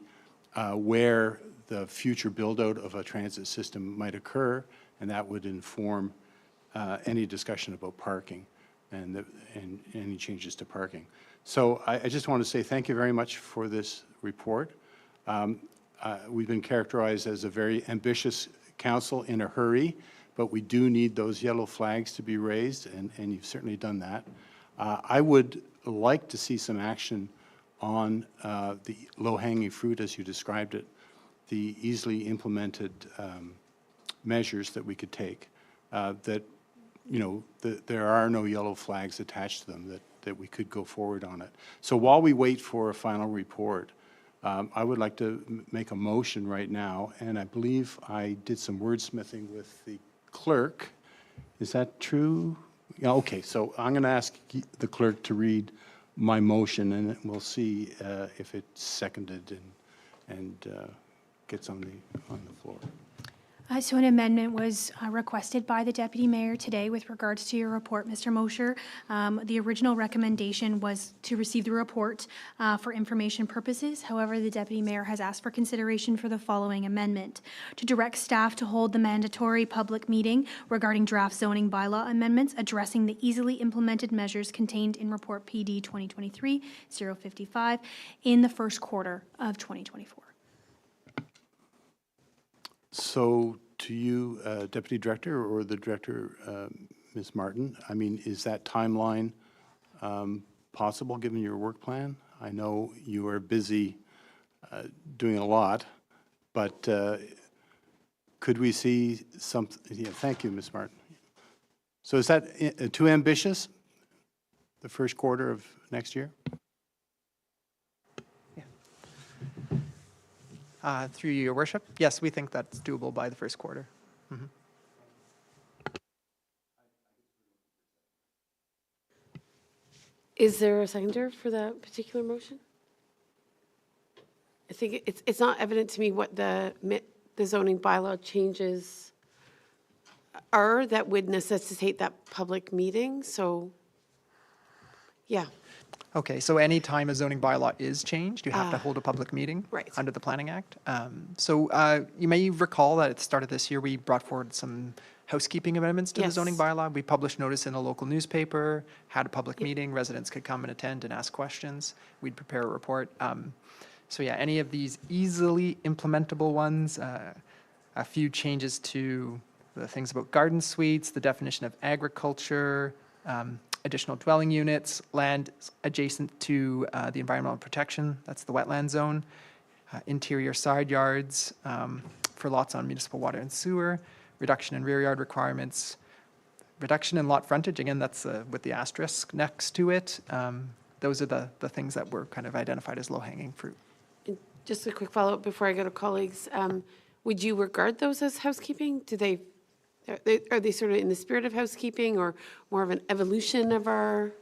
where the future build-out of a transit system might occur, and that would inform any discussion about parking and any changes to parking. So I just want to say thank you very much for this report. We've been characterized as a very ambitious council in a hurry, but we do need those yellow flags to be raised, and you've certainly done that. I would like to see some action on the low-hanging fruit, as you described it, the easily implemented measures that we could take, that there are no yellow flags attached to them, that we could go forward on it. So while we wait for a final report, I would like to make a motion right now, and I believe I did some wordsmithing with the clerk. Is that true? Yeah, okay, so I'm going to ask the clerk to read my motion, and we'll see if it's seconded and gets on the floor. So an amendment was requested by the Deputy Mayor today with regards to your report, Mr. Mosher. The original recommendation was to receive the report for information purposes. However, the Deputy Mayor has asked for consideration for the following amendment: to direct staff to hold the mandatory public meeting regarding draft zoning bylaw amendments addressing the easily implemented measures contained in Report PD 2023-055 in the first quarter of 2024. So to you, Deputy Director, or the Director, Ms. Martin, I mean, is that timeline possible, given your work plan? I know you are busy doing a lot, but could we see something? Yeah, thank you, Ms. Martin. So is that too ambitious, the first quarter of next year? Through you, Your Worship, yes, we think that's doable by the first quarter. Is there a seconder for that particular motion? I think it's not evident to me what the zoning bylaw changes are that would necessitate that public meeting, so, yeah. Okay, so any time a zoning bylaw is changed, you have to hold a public meeting right. under the Planning Act. You may recall that at the start of this year, we brought forward some housekeeping amendments to the zoning Yes. bylaw. We published notice in a local newspaper, had a public meeting, residents could come and attend and ask questions. We'd prepare a report. So yeah, any of these easily implementable ones, a few changes to the things about garden suites, the definition of agriculture, additional dwelling units, land adjacent to the environmental protection, that's the wetland zone, interior side yards for lots on municipal water and sewer, reduction in rear yard requirements, reduction in lot frontage, again, that's with the asterisk next to it. Those are the things that were kind of identified as low-hanging fruit. And just a quick follow-up before I go to colleagues. Would you regard those as housekeeping? Are they sort of in the spirit of housekeeping or more of an evolution of our?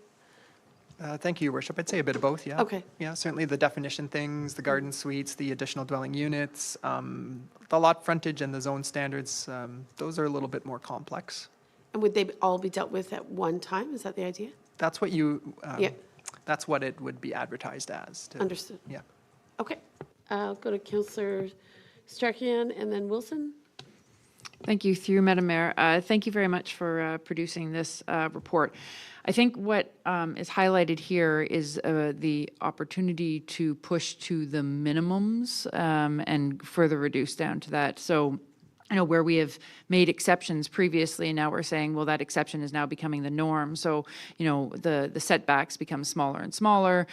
Thank you, Your Worship. I'd say a bit of both, yeah. Okay. Yeah, certainly the definition things, the garden suites, the additional dwelling units, the lot frontage and the zone standards, those are a little bit more complex. And would they all be dealt with at one time? Is that the idea? That's what you, Yeah. that's what it would be advertised as. Understood. Yeah. Okay. I'll go to Councillor Strachan and then Wilson. Thank you, through Madam Mayor. Thank you very much for producing this report. I think what is highlighted here is the opportunity to push to the minimums and further reduce down to that. So, you know, where we have made exceptions previously, and now we're saying, well, that exception is now becoming the norm. So, you know, the setbacks become smaller and smaller.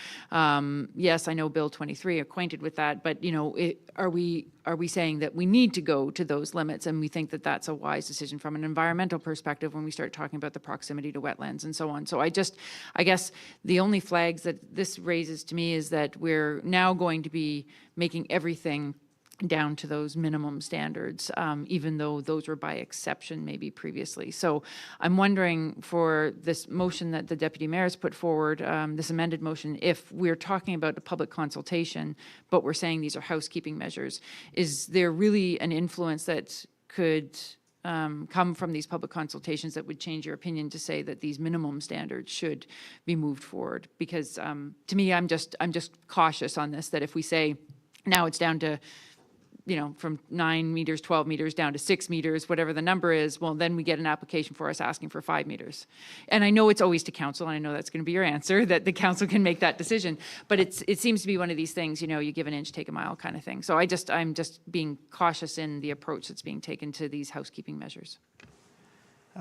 Yes, I know Bill 23, acquainted with that, but, you know, are we saying that we need to go to those limits? And we think that that's a wise decision from an environmental perspective when we start talking about the proximity to wetlands and so on. So I guess the only flags that this raises to me is that we're now going to be making everything down to those minimum standards, even though those were by exception maybe previously. So I'm wondering for this motion that the Deputy Mayor has put forward, this amended motion, if we're talking about a public consultation, but we're saying these are housekeeping measures, is there really an influence that could come from these public consultations that would change your opinion to say that these minimum standards should be moved forward? Because to me, I'm just cautious on this, that if we say now it's down to, you know, from 9 meters, 12 meters down to 6 meters, whatever the number is, well, then we get an application for us asking for 5 meters. And I know it's always to council, and I know that's going to be your answer, that the council can make that decision. But it seems to be one of these things, you know, you give an inch, take a mile kind of thing. So I'm just being cautious in the approach that's being taken to these housekeeping measures.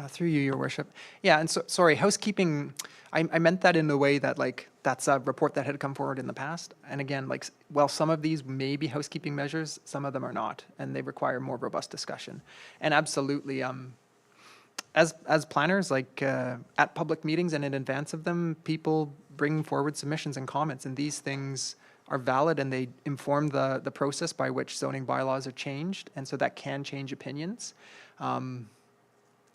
Through you, Your Worship. Yeah, and so, sorry, housekeeping, I meant that in the way that, like, that's a report that had come forward in the past. And again, like, well, some of these may be housekeeping measures, some of them are not, and they require more robust discussion. And absolutely, as planners, like, at public meetings and in advance of them, people bring forward submissions and comments, and these things are valid and they inform the process by which zoning bylaws are changed, and so that can change opinions.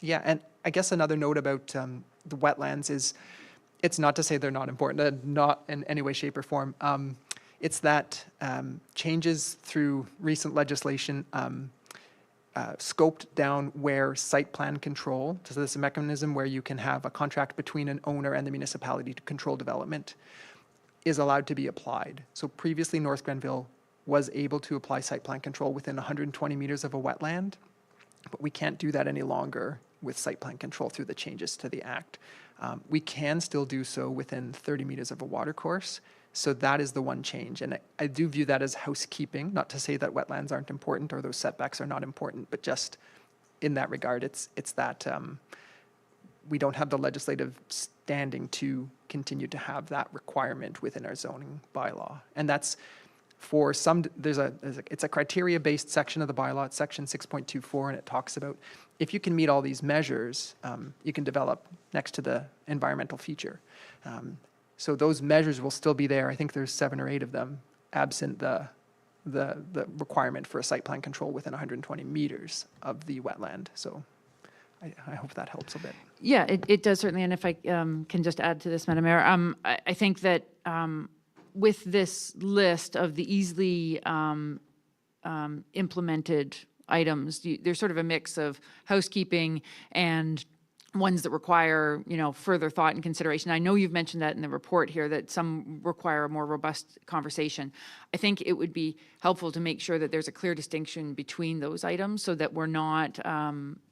Yeah, and I guess another note about the wetlands is, it's not to say they're not important, not in any way, shape, or form. It's that changes through recent legislation scoped down where site plan control, so there's a mechanism where you can have a contract between an owner and the municipality to control development, is allowed to be applied. So previously, North Grenville was able to apply site plan control within 120 meters of a wetland, but we can't do that any longer with site plan control through the changes to the Act. We can still do so within 30 meters of a watercourse. So that is the one change. And I do view that as housekeeping, not to say that wetlands aren't important or those setbacks are not important, but just in that regard, it's that we don't have the legislative standing to continue to have that requirement within our zoning bylaw. And that's for some, it's a criteria-based section of the bylaw, it's section 6.24, and it talks about if you can meet all these measures, you can develop next to the environmental feature. So those measures will still be there. I think there's 7 or 8 of them, absent the requirement for a site plan control within 120 meters of the wetland. So I hope that helps a bit. Yeah, it does certainly, and if I can just add to this, Madam Mayor, I think that with this list of the easily implemented items, there's sort of a mix of housekeeping and ones that require, further thought and consideration. I know you've mentioned that in the report here, that some require a more robust conversation. I think it would be helpful to make sure that there's a clear distinction between those items so that we're not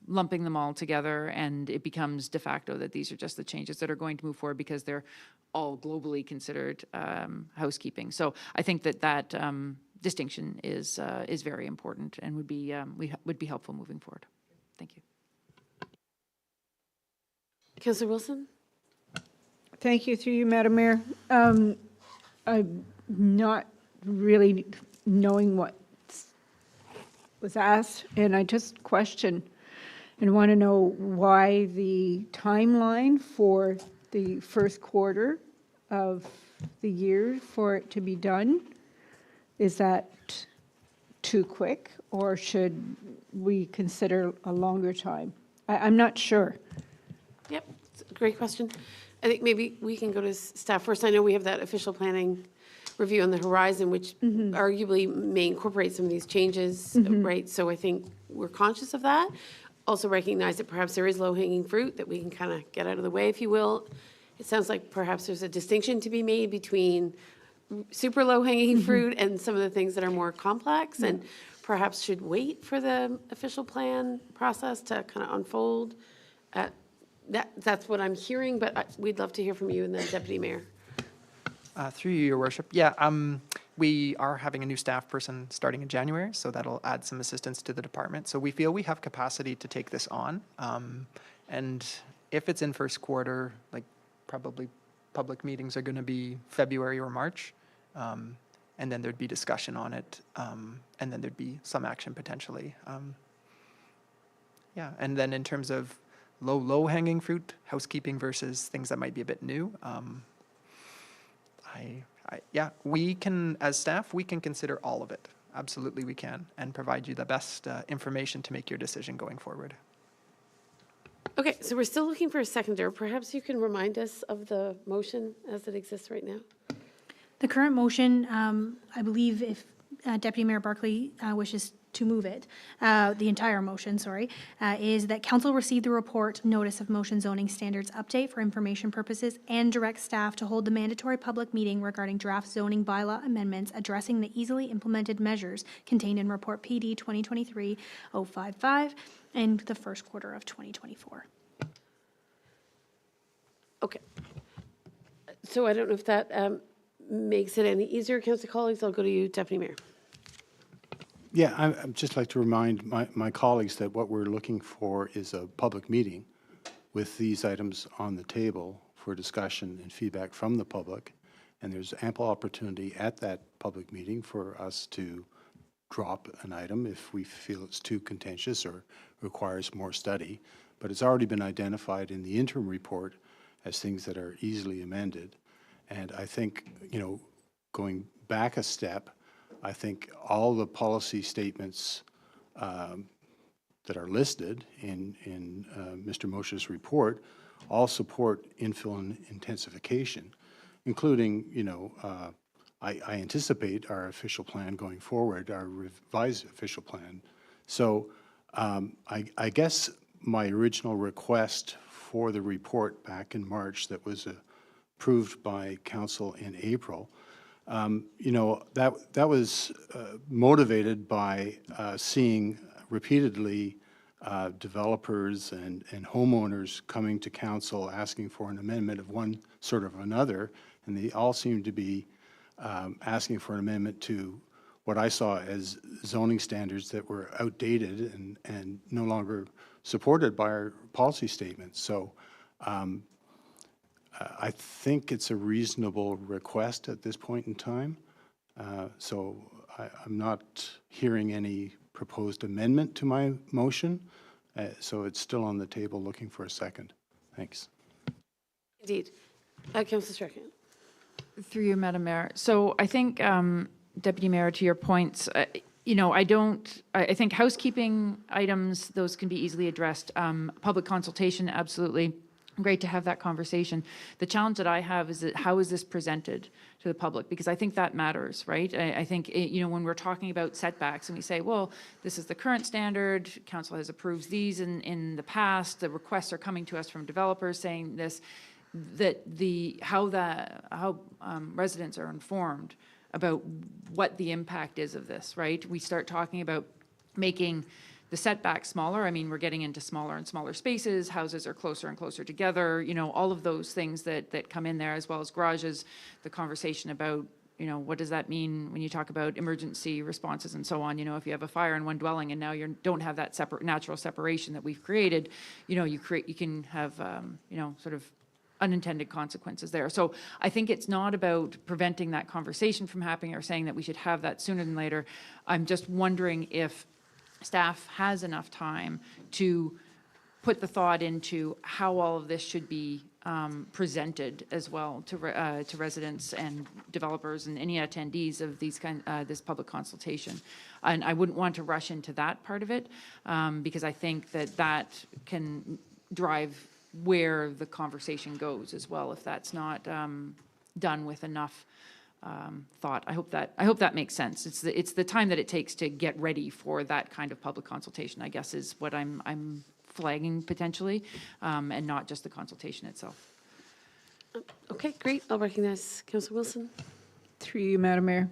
lumping them all together and it becomes de facto that these are just the changes that are going to move forward because they're all globally considered housekeeping. So I think that distinction is very important and would be helpful moving forward. Thank you. Councillor Wilson? Thank you, through you, Madam Mayor. I'm not really knowing what was asked, and I just question and want to know why the timeline for the first quarter of the year for it to be done. Is that too quick, or should we consider a longer time? I'm not sure. Yep, it's a great question. I think maybe we can go to staff first. I know we have that official planning review on the horizon, which arguably may incorporate some of these changes, right? So I think we're conscious of that. Also recognize that perhaps there is low-hanging fruit that we can kind of get out of the way, if you will. It sounds like perhaps there's a distinction to be made between super low-hanging fruit and some of the things that are more complex and perhaps should wait for the official plan process to kind of unfold. That's what I'm hearing, but we'd love to hear from you and the Deputy Mayor. Through you, Your Worship. Yeah, we are having a new staff person starting in January, so that'll add some assistance to the department. So we feel we have capacity to take this on. And if it's in first quarter, like probably public meetings are going to be February or March. And then there'd be discussion on it. And then there'd be some action potentially. Yeah, and then in terms of low-hanging fruit, housekeeping versus things that might be a bit new, yeah, we can, as staff, we can consider all of it. Absolutely we can, and provide you the best information to make your decision going forward. Okay, so we're still looking for a seconder. Perhaps you can remind us of the motion as it exists right now? The current motion, I believe if Deputy Mayor Barclay wishes to move it, the entire motion, sorry, is that council receive the report notice of motion zoning standards update for information purposes and direct staff to hold the mandatory public meeting regarding draft zoning bylaw amendments addressing the easily implemented measures contained in report PD 2023-055 in the first quarter of 2024. Okay. So I don't know if that makes it any easier, council colleagues. I'll go to you, Deputy Mayor. Yeah, I'd just like to remind my colleagues that what we're looking for is a public meeting with these items on the table for discussion and feedback from the public. And there's ample opportunity at that public meeting for us to drop an item if we feel it's too contentious or requires more study. But it's already been identified in the interim report as things that are easily amended. And I think, going back a step, I think all the policy statements that are listed in Mr. Mosher's report all support infill and intensification, including, I anticipate our official plan going forward, our revised official plan. So I guess my original request for the report back in March that was approved by council in April, that was motivated by seeing repeatedly developers and homeowners coming to council asking for an amendment of one sort or another, and they all seemed to be asking for an amendment to what I saw as zoning standards that were outdated and no longer supported by our policy statements. So I think it's a reasonable request at this point in time. So I'm not hearing any proposed amendment to my motion. So it's still on the table, looking for a second. Thanks. Indeed. Councillor Strachan. Through you, Madam Mayor. So I think, Deputy Mayor, to your points, you know, I think housekeeping items, those can be easily addressed. Public consultation, absolutely. Great to have that conversation. The challenge that I have is that how is this presented to the public? Because I think that matters, right? I think, you know, when we're talking about setbacks and we say, well, this is the current standard, council has approved these in the past, the requests are coming to us from developers saying this, that how residents are informed about what the impact is of this, right? We start talking about making the setback smaller. I mean, we're getting into smaller and smaller spaces, houses are closer and closer together, you know, all of those things that come in there, as well as garages, the conversation about, you know, what does that mean when you talk about emergency responses and so on? You know, if you have a fire in one dwelling and now you don't have that natural separation that we've created, you know, you can have, you know, sort of unintended consequences there. So I think it's not about preventing that conversation from happening or saying that we should have that sooner than later. I'm just wondering if staff has enough time to put the thought into how all of this should be presented as well to residents and developers and any attendees of this public consultation. And I wouldn't want to rush into that part of it because I think that can drive where the conversation goes as well if that's not done with enough thought. I hope that makes sense. It's the time that it takes to get ready for that kind of public consultation, I guess, is what I'm flagging potentially, and not just the consultation itself. Okay, great. I'll recognize Councillor Wilson. Through you, Madam Mayor.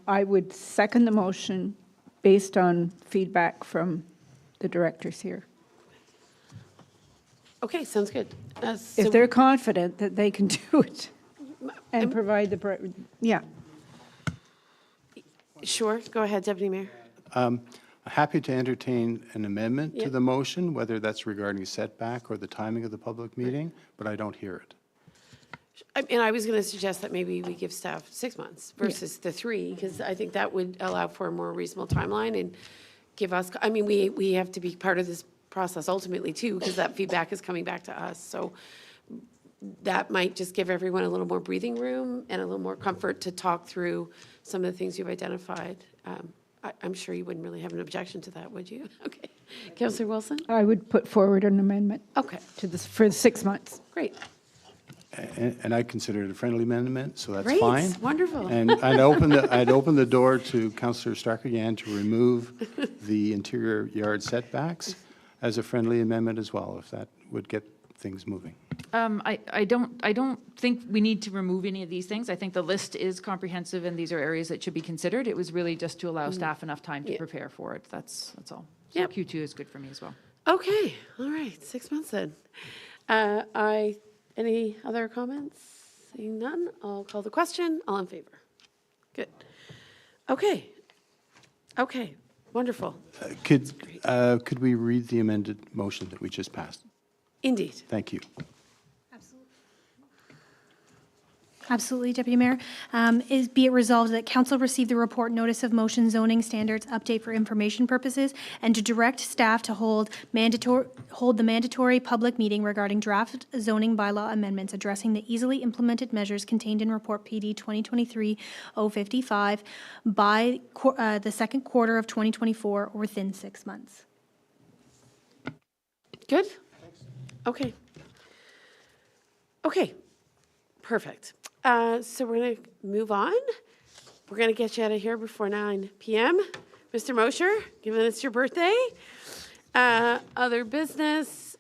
I would second the motion based on feedback from the directors here. Okay, sounds good. If they're confident that they can do it and provide the, yeah. Sure, go ahead, Deputy Mayor. Happy to entertain an amendment to Yep. the motion, whether that's regarding setback or the timing of the public meeting, but I don't hear it. And I was going to suggest that maybe we give staff 6 months versus the 3, because I think that would allow for a more reasonable timeline and give us, I mean, we have to be part of this process ultimately too, because that feedback is coming back to us. So that might just give everyone a little more breathing room and a little more comfort to talk through some of the things you've identified. I'm sure you wouldn't really have an objection to that, would you? Okay. Councillor Wilson? I would put forward an amendment Okay, to this for 6 months. great. And I consider it a friendly amendment, so that's Great, fine. wonderful. And I'd open the door to Councillor Stark-Again to remove the interior yard setbacks as a friendly amendment as well, if that would get things moving. I don't think we need to remove any of these things. I think the list is comprehensive and these are areas that should be considered. It was really just to allow staff enough time to Yeah. prepare for it. That's all. So Yep. Q2 is good for me as well. Okay, all right, 6 months then. Any other comments? Seeing none, I'll call the question. All in favor? Good. Okay. Okay, wonderful. Could we read the amended motion that we just passed? Indeed. Thank you. Absolutely, Deputy Mayor. Be it resolved that council receive the report notice of motion zoning standards update for information purposes and to direct staff to hold the mandatory public meeting regarding draft zoning bylaw amendments addressing the easily implemented measures contained in Report PD 2023-055 by the second quarter of 2024 or within 6 months. Good? Okay. Okay, perfect. So we're going to move on. We're going to get you out of here before 9 p.m. Mr. Mosher, given it's your birthday. Other business.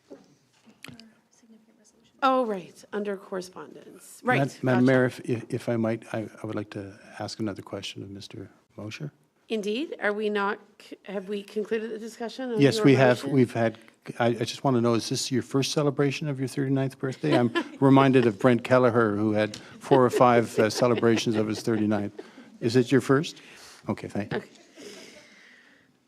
Oh, right, under correspondence. Right. Madam gotcha. Mayor, if I might, I would like to ask another question of Mr. Mosher. Indeed. Are we not, have we concluded the discussion? on Yes, your we have. motion? We've had, I just want to know, is this your first celebration of your 39th birthday? I'm reminded of Brent Kelleher, who had 4 or 5 celebrations of his 39th. Is it your first? Okay, thank you.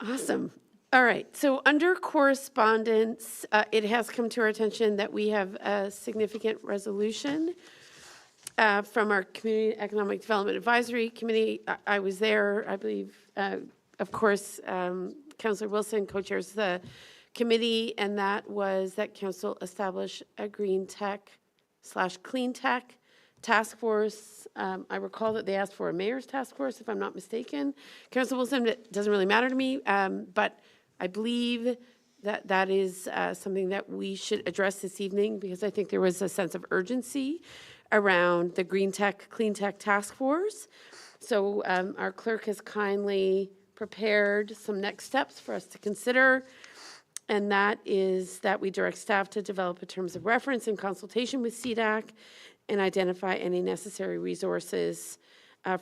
Awesome. All right, so under correspondence, it has come to our attention that we have a significant resolution from our Community Economic Development Advisory Committee. I was there, I believe, of course, Councillor Wilson co-chairs the committee, and that was that council establish a green tech/clean tech task force. I recall that they asked for a mayor's task force, if I'm not mistaken. Councillor Wilson, it doesn't really matter to me, but I believe that that is something that we should address this evening, because I think there was a sense of urgency around the Green Tech, Clean Tech Task Force. So our clerk has kindly prepared some next steps for us to consider, and that is that we direct staff to develop a terms of reference in consultation with CDAC and identify any necessary resources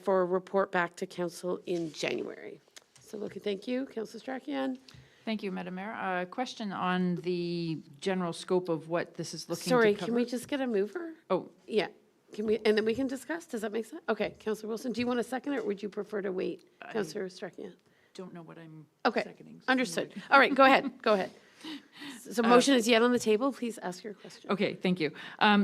for a report back to council in January. So, thank you. Councillor Strachian. Thank you, Madam Mayor. A question on the general scope of what this is looking to Sorry, cover. can we just get a mover? Oh, Yeah. Can we, and then we can discuss? Does that make sense? Okay, Councillor Wilson, do you want a second, or would you prefer to wait? Councillor Strachian. don't know what I'm Okay, seconding. so understood. All right, go ahead, go ahead. So motion is yet on the table. Please ask your question. Okay, thank you.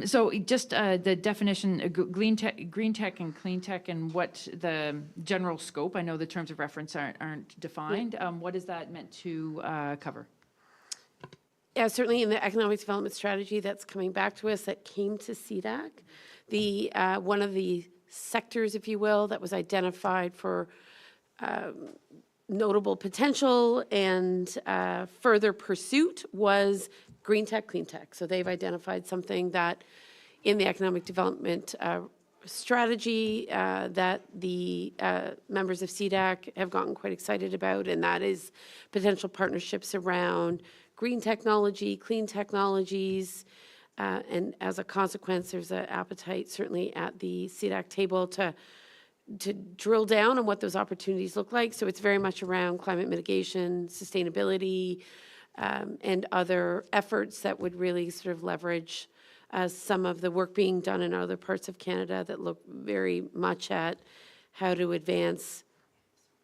So just the definition, green tech and clean tech, and what the general scope, I know the terms of reference aren't defined. What is that meant to cover? Yeah, certainly in the economic development strategy that's coming back to us, that came to CDAC, the, one of the sectors, if you will, that was identified for notable potential and further pursuit was green tech, clean tech. So they've identified something that in the economic development strategy that the members of CDAC have gotten quite excited about, and that is potential partnerships around green technology, clean technologies, and as a consequence, there's an appetite certainly at the CDAC table to drill down on what those opportunities look like. So it's very much around climate mitigation, sustainability, and other efforts that would really sort of leverage some of the work being done in other parts of Canada that look very much at how to advance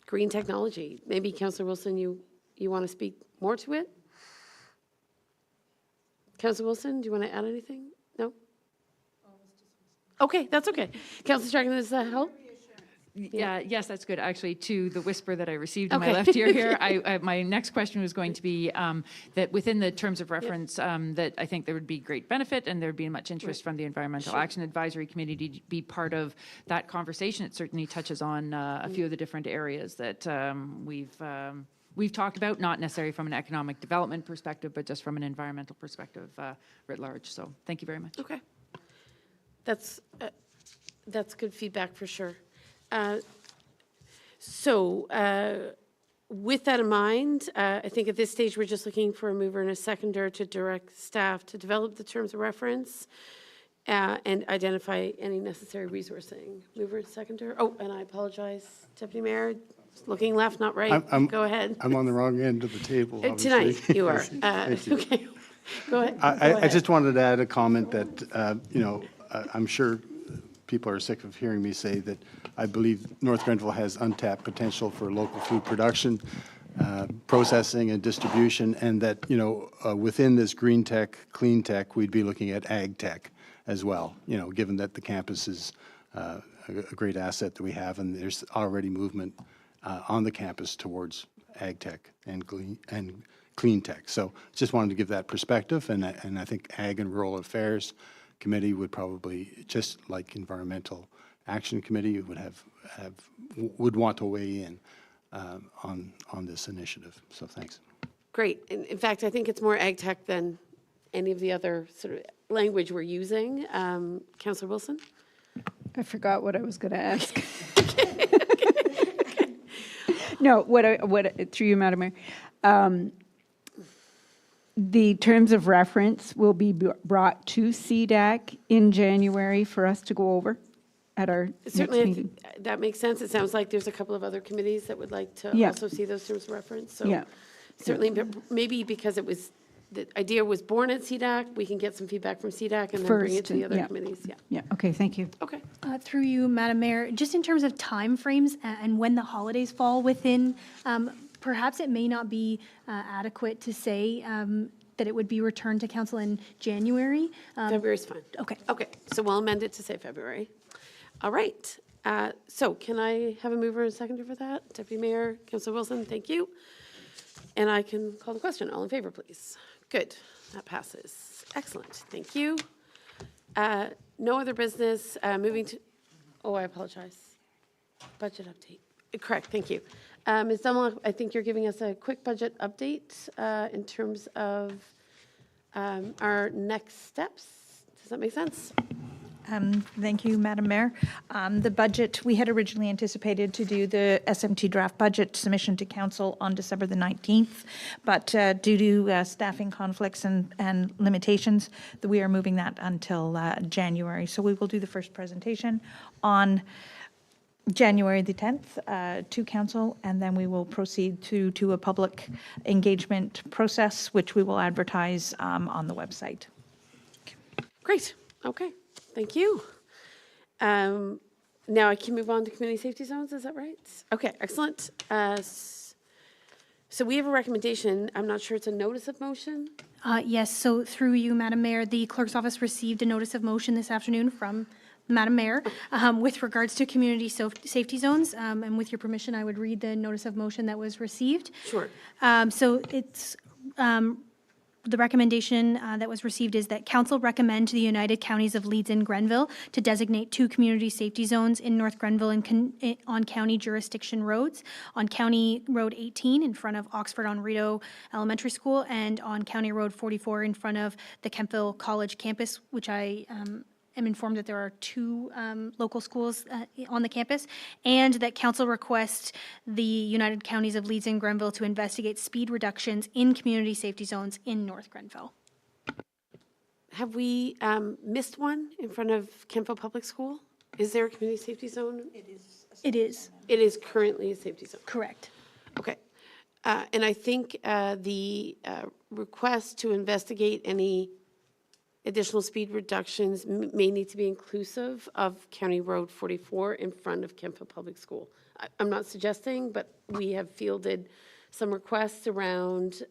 green technology. Maybe, Councillor Wilson, you want to speak more to it? Councillor Wilson, do you want to add anything? No? Okay, that's okay. Councillor Strachan, does that help? Yeah, yes, that's good. Actually, to the whisper that I received in my Okay. left ear here, my next question was going to be that within the terms of reference, that I think there would be great benefit and there'd be much interest from the Environmental Action Advisory Committee to be part of that conversation. It certainly touches on a few of the different areas that we've talked about, not necessarily from an economic development perspective, but just from an environmental perspective writ large. So thank you very much. Okay. That's good feedback for sure. With that in mind, I think at this stage, we're just looking for a mover and a seconder to direct staff to develop the terms of reference and identify any necessary resourcing. Mover and seconder. Oh, and I apologize, Deputy Mayor, looking left, not right. Go ahead. I'm on the wrong end of the table, obviously. Tonight, you are. Okay, go ahead. I just wanted to add a comment that, I'm sure people are sick of hearing me say that I believe North Grenville has untapped potential for local food production, processing and distribution, and that, within this green tech, clean tech, we'd be looking at ag tech as well, given that the campus is a great asset that we have, and there's already movement on the campus towards ag tech and clean tech. So just wanted to give that perspective, and I think Ag and Rural Affairs Committee would probably, just like Environmental Action Committee, would want to weigh in on this initiative. So thanks. Great. In fact, I think it's more ag tech than any of the other sort of language we're using. Councillor Wilson? I forgot what I was going to ask. No, through you, Madam Mayor. The terms of reference will be brought to CDAC in January for us to go over at our next Certainly, meeting. that makes sense. It sounds like there's a couple of other committees that would like to Yeah. also see those terms of reference. So Yeah. certainly, but maybe because the idea was born at CDAC, we can get some feedback from CDAC and then bring it First, to the other yeah. committees. Yeah. Yeah, okay, thank you. Okay. Through you, Madam Mayor, just in terms of timeframes and when the holidays fall within perhaps it may not be adequate to say that it would be returned to council in January. February's fine. Okay. Okay, so we'll amend it to say February. All right. So can I have a mover and seconder for that? Deputy Mayor, Councilor Wilson, thank you. And I can call the question. All in favor, please. Good. That passes. Excellent. Thank you. No other business. Moving to, oh, I apologize. Budget update. Correct, thank you. Ms. Dunlop, I think you're giving us a quick budget update in terms of our next steps. Does that make sense? Thank you, Madam Mayor. The budget, we had originally anticipated to do the SMT draft budget submission to council on December the 19th, but due to staffing conflicts and limitations, we are moving that until January. So we will do the first presentation on January the 10th to council, and then we will proceed to a public engagement process, which we will advertise on the website. Great, okay, thank you. Now I can move on to community safety zones, is that right? Okay, excellent. So we have a recommendation, I'm not sure it's a notice of motion? Yes, so through you, Madam Mayor, the clerk's office received a notice of motion this afternoon from Madam Mayor with regards to community safety zones. And with your permission, I would read the notice of motion that was received. Sure. So it's, the recommendation that was received is that council recommend to the United Counties of Leeds and Grenville to designate 2 community safety zones in North Grenville and on county jurisdiction roads, on County Road 18 in front of Oxford on Rideau Elementary School, and on County Road 44 in front of the Kemptville College campus, which I am informed that there are 2 local schools on the campus, and that council requests the United Counties of Leeds and Grenville to investigate speed reductions in community safety zones in North Grenville. Have we missed one in front of Kemptville Public School? Is there a community safety zone? It is. It is currently a safety zone. Correct. Okay. And I think the request to investigate any additional speed reductions may need to be inclusive of County Road 44 in front of Kemptville Public School. I'm not suggesting, but we have fielded some requests around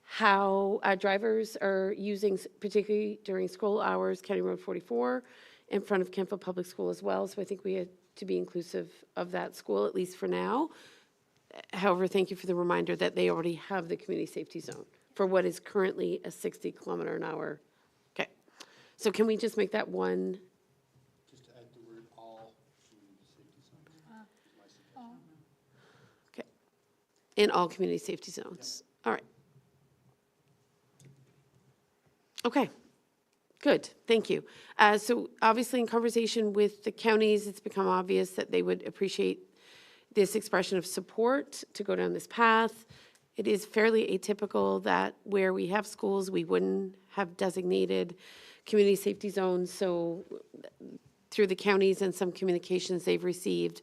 how drivers are using, particularly during school hours, County Road 44 in front of Kemptville Public School as well. So I think we had to be inclusive of that school, at least for now. However, thank you for the reminder that they already have the community safety zone for what is currently a 60-kilometer-an-hour. Okay, so can we just make that one? Just to add the word all community safety zones. Okay, in all community safety zones. All right. Okay, good, thank you. So obviously in conversation with the counties, it's become obvious that they would appreciate this expression of support to go down this path. It is fairly atypical that where we have schools, we wouldn't have designated community safety zones. So through the counties and some communications they've received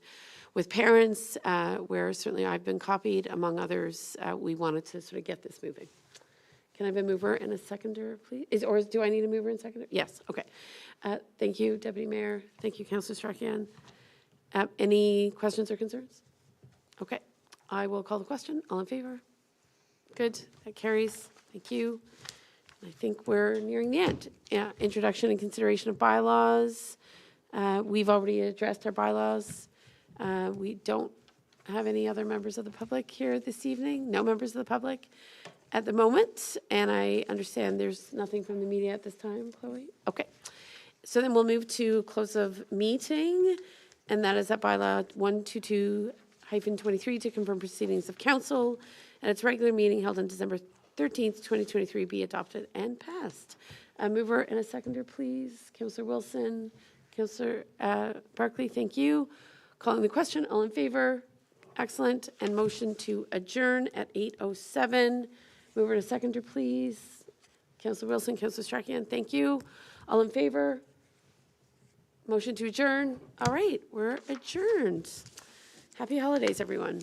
with parents, where certainly I've been copied, among others, we wanted to sort of get this moving. Can I have a mover and a seconder, please? Or do I need a mover and seconder? Yes, okay. Thank you, Deputy Mayor. Thank you, Councillor Strachan. Any questions or concerns? Okay, I will call the question. All in favor? Good, that carries. Thank you. I think we're nearing the end. Yeah, introduction and consideration of bylaws. We've already addressed our bylaws. We don't have any other members of the public here this evening. No members of the public at the moment. And I understand there's nothing from the media at this time, Chloe? Okay. So then we'll move to close of meeting. And that is at bylaw 122-23 to confirm proceedings of council at its regular meeting held on December 13th, 2023 be adopted and passed. A mover and a seconder, please. Councillor Wilson, Councillor Barclay, thank you. Calling the question, all in favor? Excellent. And motion to adjourn at 8:07. Mover and a seconder, please. Councillor Wilson, Councillor Strachan, thank you. All in favor? Motion to adjourn. All right, we're adjourned. Happy holidays, everyone.